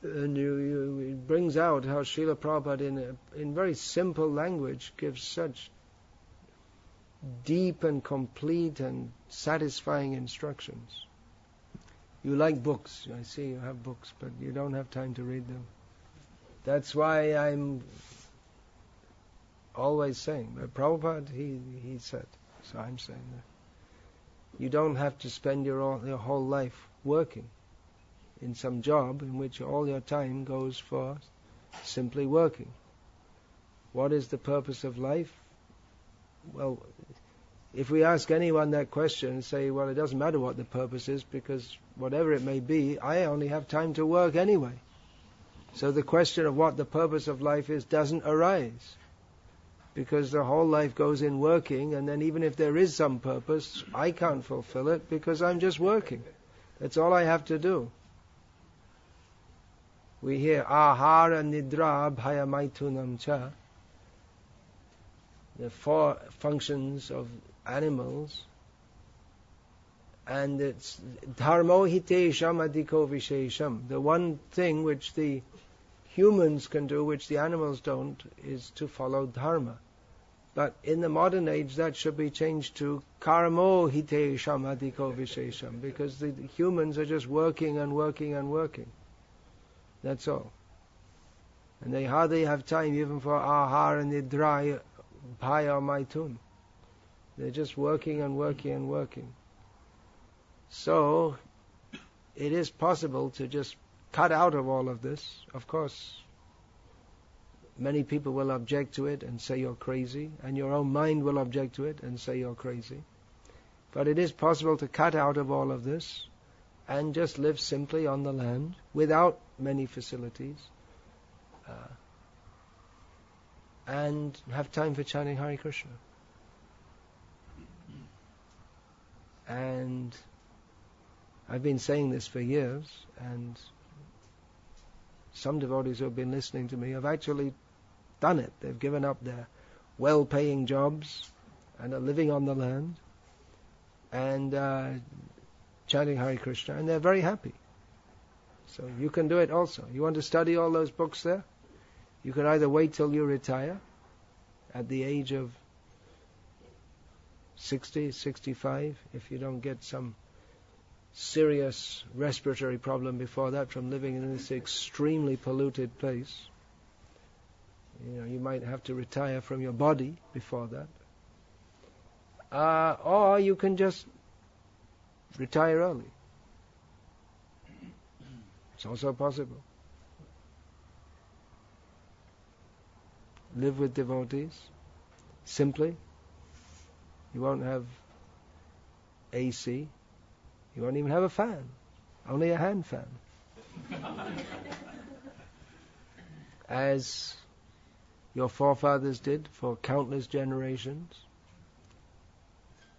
and it brings out how Srila Prabhupada, in very simple language, gives such deep and complete and satisfying instructions. You like books. I see you have books, but you don't have time to read them. That's why I'm always saying, but Prabhupada, he said, so I'm saying that. You don't have to spend your whole life working in some job in which all your time goes for simply working. What is the purpose of life? Well, if we ask anyone that question and say, well, it doesn't matter what the purpose is, because whatever it may be, I only have time to work anyway. So the question of what the purpose of life is doesn't arise, because the whole life goes in working, and then even if there is some purpose, I can't fulfill it because I'm just working. That's all I have to do. We hear ahara nidra bhaya maitunam cha. The 4 functions of animals, and it's dharmo hitesham adhiko vishesham. The one thing which the humans can do, which the animals don't, is to follow dharma. But in the modern age, that should be changed to karmo hitesham adhiko vishesham, because the humans are just working and working and working. That's all. And they hardly have time even for ahara nidra bhaya maitun. They're just working and working and working. So, it is possible to just cut out of all of this. Of course, many people will object to it and say you're crazy, and your own mind will object to it and say you're crazy. But it is possible to cut out of all of this and just live simply on the land without many facilities, and have time for chanting Hare Krishna. And I've been saying this for years, and some devotees who have been listening to me have actually done it. They've given up their well-paying jobs and are living on the land and chanting Hare Krishna, and they're very happy. So you can do it also. You want to study all those books there? You can either wait till you retire at the age of 60, 65, if you don't get some serious respiratory problem before that from living in this extremely polluted place. You might have to retire from your body before that. Or you can just retire early. It's also possible. Live with devotees, simply. You won't have AC. You won't even have a fan. Only a hand fan. As your forefathers did for countless generations.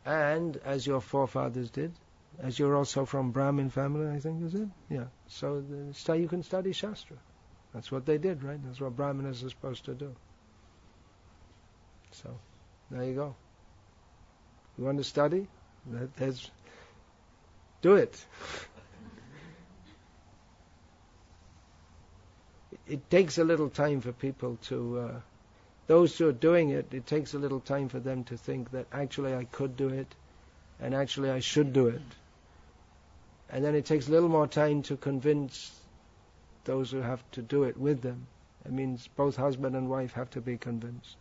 And as your forefathers did, as you're also from Brahmin family, I think, is it? Yeah. So you can study Shastra. That's what they did, right? That's what Brahmanas are supposed to do. So, there you go. You want to study? Do it. It takes a little time for people to, those who are doing it, it takes a little time for them to think that actually I could do it, and actually I should do it. And then it takes a little more time to convince those who have to do it with them. It means both husband and wife have to be convinced.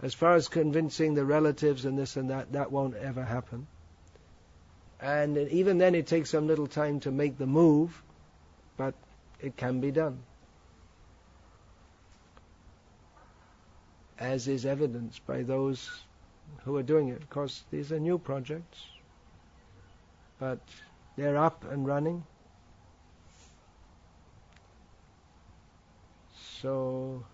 As far as convincing the relatives and this and that won't ever happen. And even then it takes some little time to make the move, but it can be done. As is evidenced by those who are doing it. Of course, these are new projects, but they're up and running. So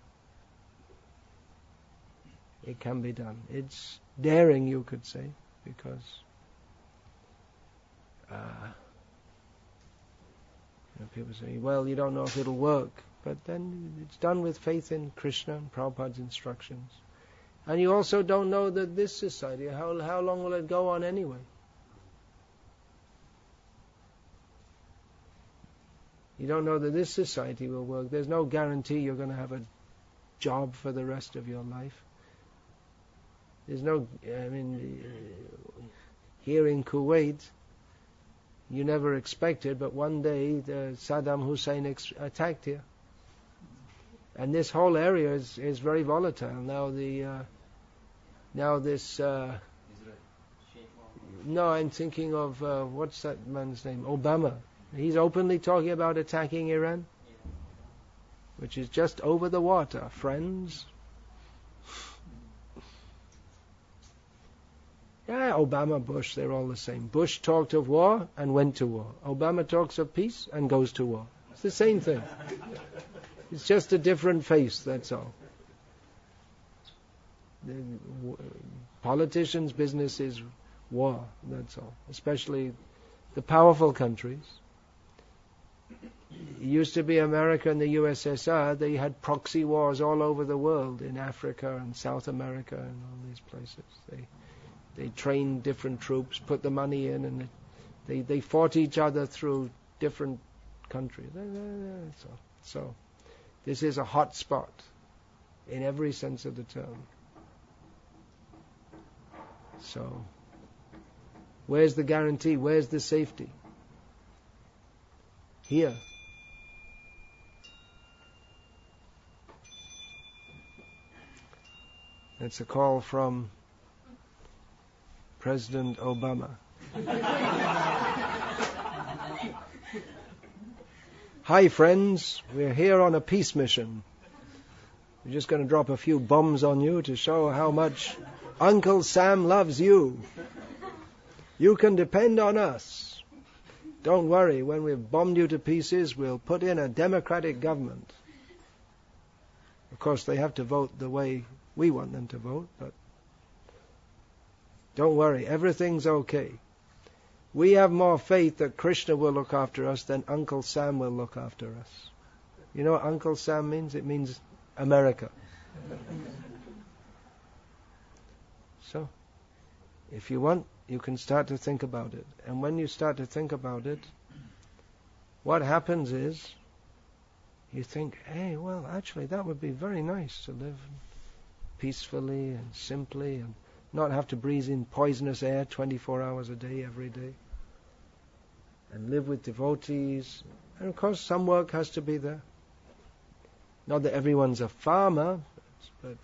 it can be done. It's daring, you could say, because people say, well, you don't know if it'll work. But then it's done with faith in Krishna and Prabhupada's instructions. And you also don't know that this society, how long will it go on anyway? You don't know that this society will work. There's no guarantee you're going to have a job for the rest of your life. There's no, here in Kuwait, you never expected, but one day Saddam Hussein attacked here. And this whole area is very volatile. Now this... no, I'm thinking of, what's that man's name? Obama. He's openly talking about attacking Iran, which is just over the water, friends. Yeah, Obama, Bush, they're all the same. Bush talked of war and went to war. Obama talks of peace and goes to war. It's the same thing. It's just a different face, that's all. The politicians' business is war, that's all. Especially the powerful countries. It used to be America and the USSR, they had proxy wars all over the world, in Africa and South America and all these places. They trained different troops, put the money in, and they fought each other through different countries. That's all. So, this is a hot spot in every sense of the term. So, where's the guarantee? Where's the safety? Here. It's a call from President Obama. Hi friends, we're here on a peace mission. We're just going to drop a few bombs on you to show how much Uncle Sam loves you. You can depend on us. Don't worry, when we've bombed you to pieces, we'll put in a democratic government. Of course, they have to vote the way we want them to vote, but don't worry, everything's okay. We have more faith that Krishna will look after us than Uncle Sam will look after us. You know what Uncle Sam means? It means America. So, if you want, you can start to think about it. And when you start to think about it, what happens is, you think, hey, well, actually, that would be very nice to live peacefully and simply and not have to breathe in poisonous air 24 hours a day, every day. And live with devotees. And of course, some work has to be there. Not that everyone's a farmer, but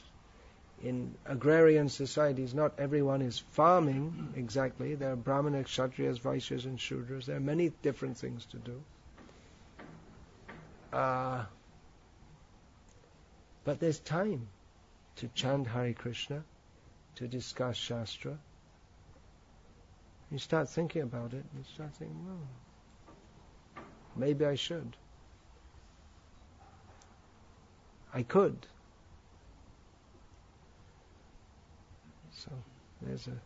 in agrarian societies, not everyone is farming exactly. There are Brahmanas, Kshatriyas, Vaishyas, and Shudras. There are many different things to do. But there's time to chant Hare Krishna, to discuss Shastra. You start thinking about it, you start thinking, well, maybe I should. I could. So, there's a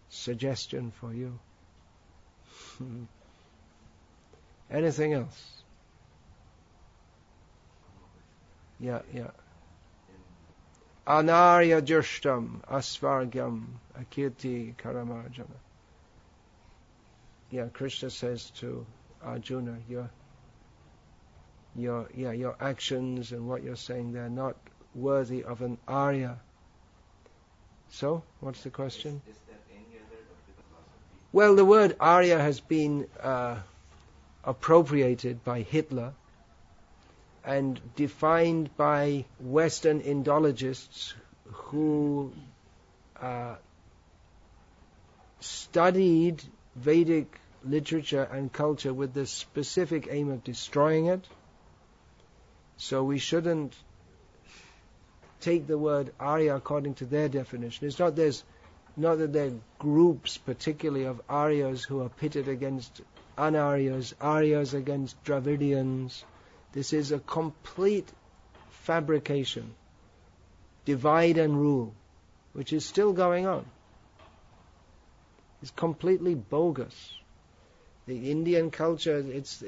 suggestion for you. Anything else? Yeah. Anarya Jushtam Asvargyam Akirti Karamarjana. Yeah, Krishna says to Arjuna, your actions and what you're saying, they're not worthy of an Arya. So, what's the question? Is there any other philosophy? Well, the word Arya has been appropriated by Hitler and defined by Western Indologists who studied Vedic literature and culture with the specific aim of destroying it. So we shouldn't take the word Arya according to their definition. It's not that there are groups particularly of Aryas who are pitted against Anaryas, Aryas against Dravidians. This is a complete fabrication, divide and rule, which is still going on. It's completely bogus. The Indian culture, it's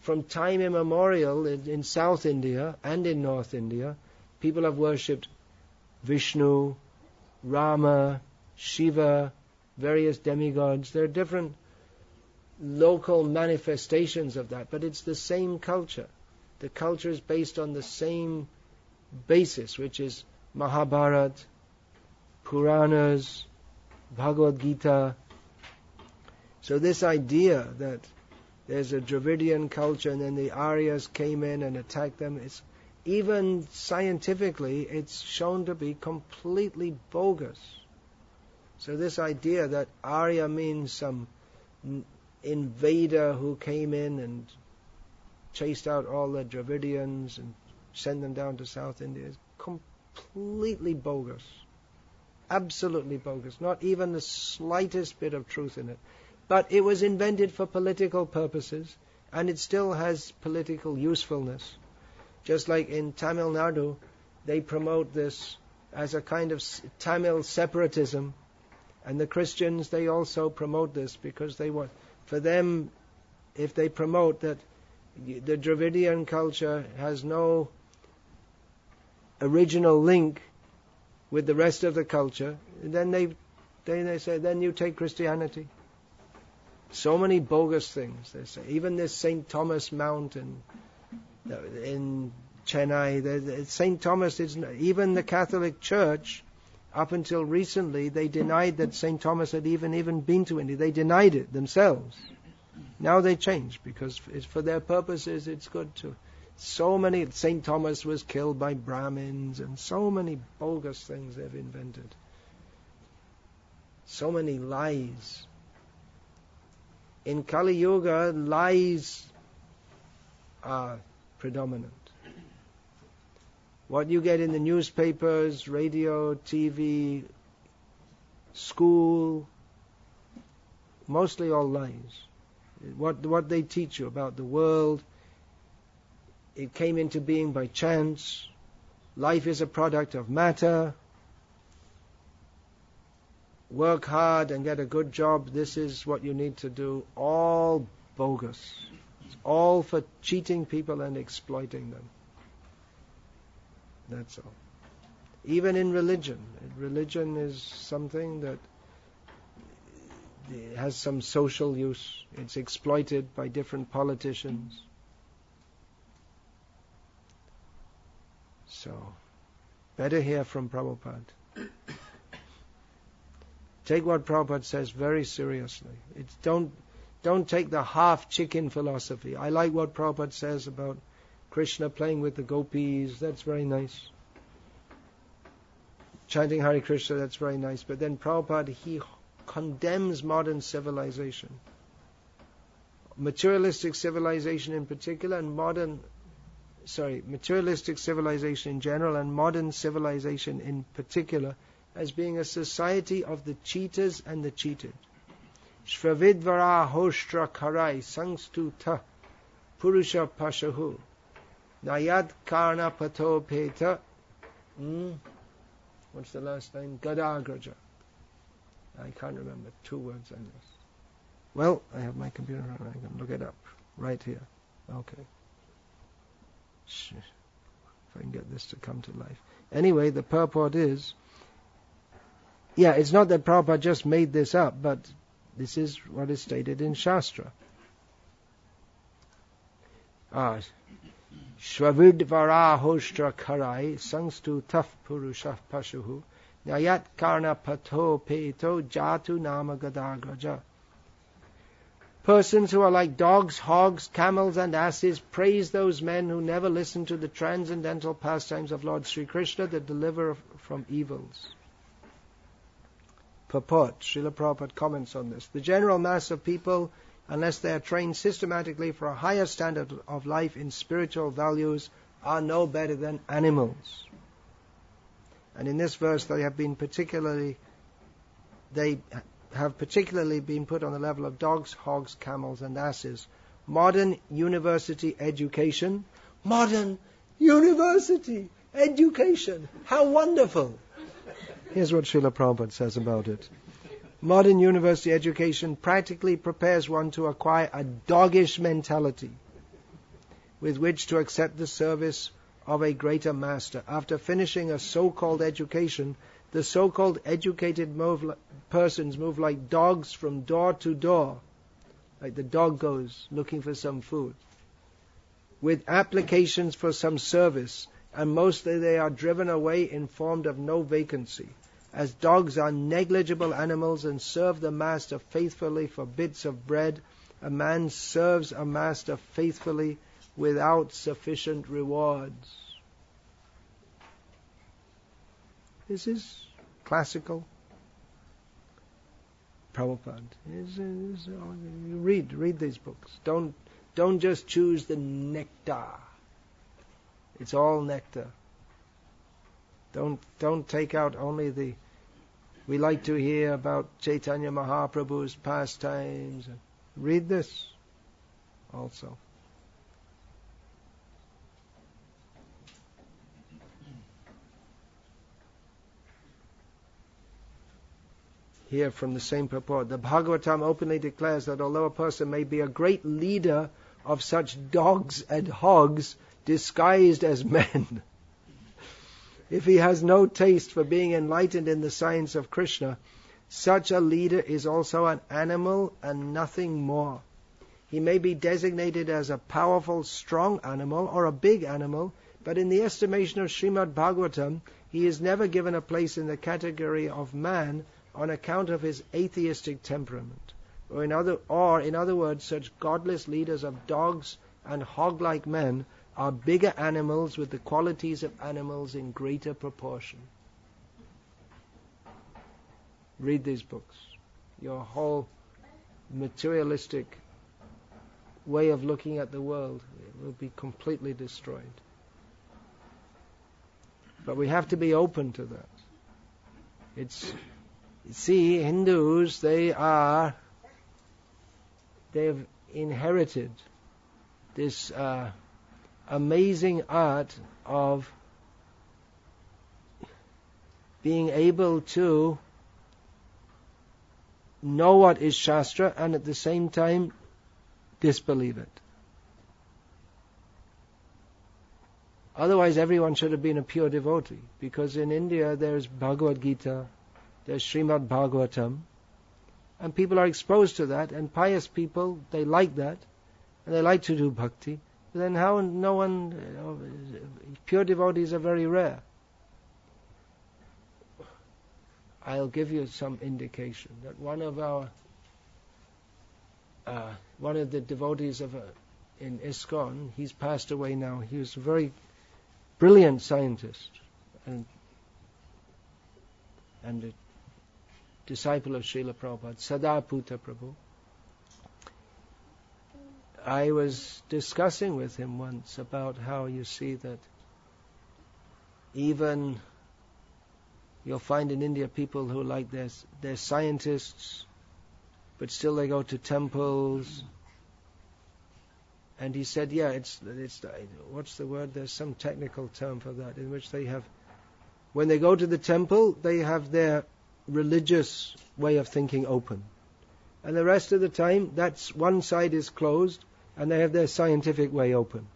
from time immemorial in South India and in North India, people have worshipped Vishnu, Rama, Shiva, various demigods. There are different local manifestations of that, but it's the same culture. The culture is based on the same basis, which is Mahabharata, Puranas, Bhagavad Gita. So this idea that there's a Dravidian culture and then the Aryas came in and attacked them, it's even scientifically, it's shown to be completely bogus. So this idea that Arya means some invader who came in and chased out all the Dravidians and sent them down to South India is completely bogus. Absolutely bogus. Not even the slightest bit of truth in it. But it was invented for political purposes, and it still has political usefulness. Just like in Tamil Nadu, they promote this as a kind of Tamil separatism, and the Christians, they also promote this because they want, for them, if they promote that the Dravidian culture has no original link with the rest of the culture, then they say, then you take Christianity. So many bogus things, they say. Even this St. Thomas Mount in Chennai, St. Thomas, even the Catholic Church, up until recently, they denied that St. Thomas had even been to India. They denied it themselves. Now they changed, because for their purposes it's good to. So many, St. Thomas was killed by Brahmins, and so many bogus things they've invented. So many lies. In Kali Yuga, lies are predominant. What you get in the newspapers, radio, TV, school, mostly all lies. What they teach you about the world, it came into being by chance. Life is a product of matter. Work hard and get a good job. This is what you need to do. All bogus. It's all for cheating people and exploiting them. That's all. Even in religion. Religion is something that has some social use. It's exploited by different politicians. So, better hear from Prabhupada. Take what Prabhupada says very seriously. It's don't take the half chicken philosophy. I like what Prabhupada says about Krishna playing with the Gopis. That's very nice. Chanting Hare Krishna, that's very nice. But then Prabhupada, he condemns modern civilization. Materialistic civilization in particular, and materialistic civilization in general, and modern civilization in particular, as being a society of the cheaters and the cheated. Shravidvara hoshtra karai sangstu ta purusha pashahu nayad karna pato peta. What's the last line? Gadagraja. I can't remember. 2 words on this. Well, I have my computer and I can look it up right here. Okay. If I can get this to come to life. Anyway, the purport is, it's not that Prabhupada just made this up, but this is what is stated in Shastra. Shvavidvara hoshtra karai sangstu taf purushah pashuhu nyayat karna pato peto jatu nama gadagraja. Persons who are like dogs, hogs, camels and asses praise those men who never listen to the transcendental pastimes of Lord Sri Krishna that deliver from evils. Purport. Srila Prabhupada comments on this. The general mass of people, unless they are trained systematically for a higher standard of life in spiritual values, are no better than animals. And in this verse they have particularly been put on the level of dogs, hogs, camels and asses. Modern university education. Modern university education. How wonderful! Here's what Srila Prabhupada says about it. Modern university education practically prepares one to acquire a doggish mentality with which to accept the service of a greater master. After finishing a so-called education, the so-called educated persons move like dogs from door to door, like the dog goes looking for some food, with applications for some service, and mostly they are driven away informed of no vacancy. As dogs are negligible animals and serve the master faithfully for bits of bread, a man serves a master faithfully without sufficient rewards. This is classical Prabhupada. Read these books. Don't just choose the nectar. It's all nectar. Don't take out only we like to hear about Caitanya Mahaprabhu's pastimes. Read this also. Here from the same purport, the Bhagavatam openly declares that although a person may be a great leader of such dogs and hogs disguised as men, if he has no taste for being enlightened in the science of Krishna, such a leader is also an animal and nothing more. He may be designated as a powerful, strong animal or a big animal, but in the estimation of Srimad Bhagavatam, he is never given a place in the category of man on account of his atheistic temperament. Or in other words, such godless leaders of dogs and hog-like men are bigger animals with the qualities of animals in greater proportion. read these books. Your whole materialistic way of looking at the world will be completely destroyed. But we have to be open to that. See, Hindus, they've inherited this amazing art of being able to know what is Shastra and at the same time disbelieve it. Otherwise everyone should have been a pure devotee, because in India there's Bhagavad Gita, there's Srimad Bhagavatam, and people are exposed to that, and pious people, they like that, and they like to do bhakti. But then how no one, pure devotees are very rare. I'll give you some indication that one of the devotees in ISKCON, he's passed away now. He was a very brilliant scientist and a disciple of Srila Prabhupada, Sadaputa Prabhu. I was discussing with him once about how you see that even you'll find in India people who like they're scientists, but still they go to temples. And he said, yeah, it's what's the word? There's some technical term for that, in which they have, when they go to the temple, they have their religious way of thinking open. And the rest of the time, that's one side is closed, and they have their scientific way open.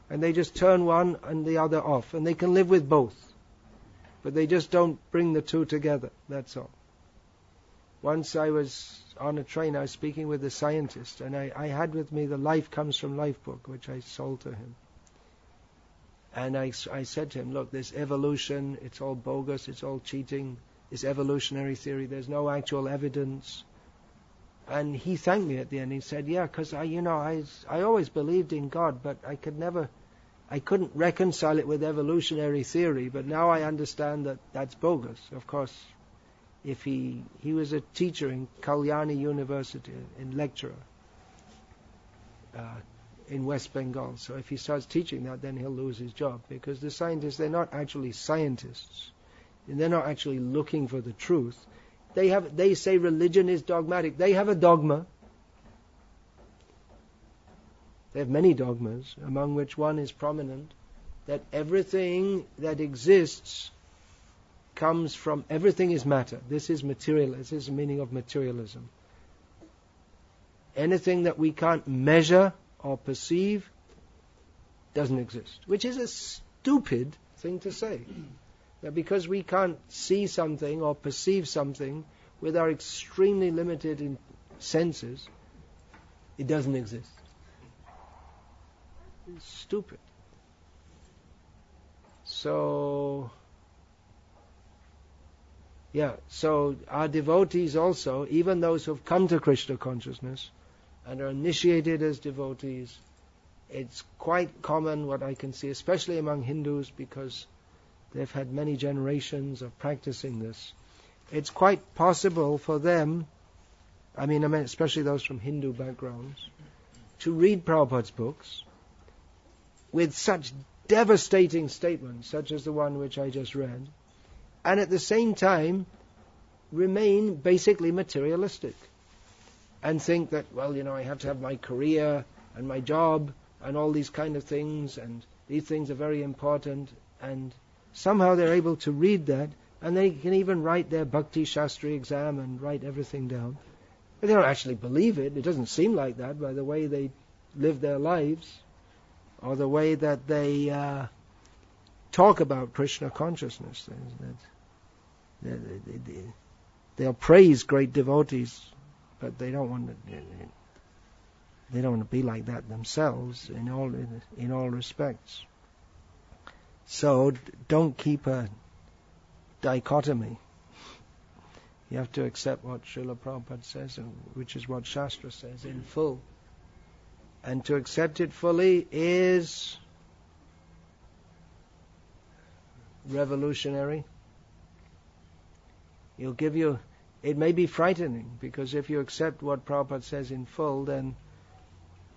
And they just turn one and the other off, and they can live with both. But they just don't bring the two together, that's all. Once I was on a train, I was speaking with a scientist, and I had with me the Life Comes from Life book, which I sold to him. And I said to him, look, this evolution, it's all bogus, it's all cheating, this evolutionary theory, there's no actual evidence. And he thanked me at the end. He said, yeah, because I always believed in God, but I couldn't reconcile it with evolutionary theory, but now I understand that that's bogus. Of course, if he was a teacher in Kalyani University, in lecturer in West Bengal. So if he starts teaching that, then he'll lose his job, because the scientists, they're not actually scientists, and they're not actually looking for the truth. They say religion is dogmatic. They have a dogma. They have many dogmas, among which one is prominent, that everything that exists comes from, everything is matter. This is material. This is the meaning of materialism. Anything that we can't measure or perceive doesn't exist, which is a stupid thing to say. That because we can't see something or perceive something with our extremely limited senses, it doesn't exist. It's stupid. So our devotees also, even those who have come to Krishna consciousness and are initiated as devotees, it's quite common, what I can see, especially among Hindus, because they've had many generations of practicing this. It's quite possible for them, I mean especially those from Hindu backgrounds, to read Prabhupada's books with such devastating statements, such as the one which I just read, and at the same time remain basically materialistic and think that, I have to have my career and my job and all these kind of things, and these things are very important, and somehow they're able to read that, and they can even write their Bhakti Shastri exam and write everything down. But they don't actually believe it. It doesn't seem like that by the way they live their lives, or the way that they talk about Krishna consciousness. They'll praise great devotees, but they don't want to be like that themselves in all respects. So don't keep a dichotomy. You have to accept what Srila Prabhupada says, which is what Shastra says, in full. And to accept it fully is revolutionary. it may be frightening, because if you accept what Prabhupada says in full, then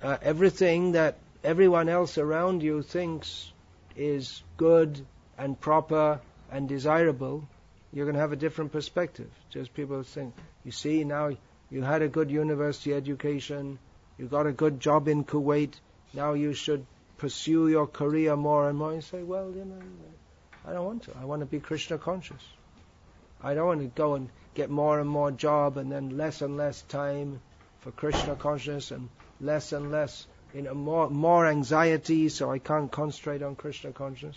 everything that everyone else around you thinks is good and proper and desirable, you're going to have a different perspective. Just people think, you see, now you had a good university education, you got a good job in Kuwait, now you should pursue your career more and more. You say, well, I don't want to. I want to be Krishna conscious. I don't want to go and get more and more job and then less and less time for Krishna consciousness and less, more anxiety, so I can't concentrate on Krishna consciousness.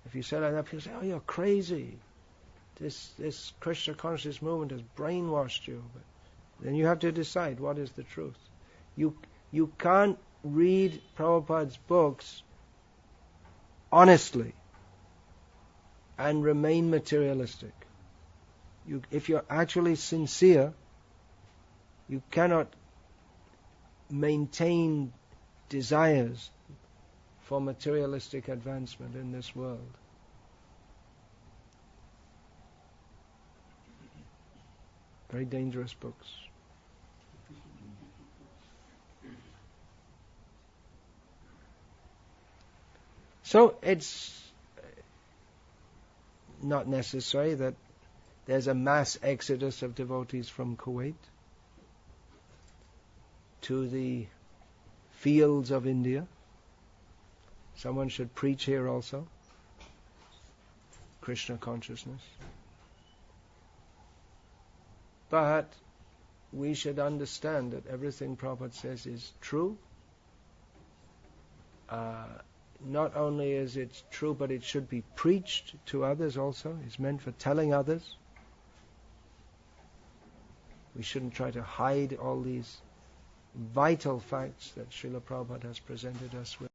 If you say like that, people say, oh, you're crazy. This Krishna consciousness movement has brainwashed you. But then you have to decide what is the truth. You can't read Prabhupada's books honestly and remain materialistic. If you're actually sincere, you cannot maintain desires for materialistic advancement in this world. Very dangerous books. So it's not necessary that there's a mass exodus of devotees from Kuwait to the fields of India. Someone should preach here also, Krishna consciousness. But we should understand that everything Prabhupada says is true. Not only is it true, but it should be preached to others also. It's meant for telling others. We shouldn't try to hide all these vital facts that Srila Prabhupada has presented us with.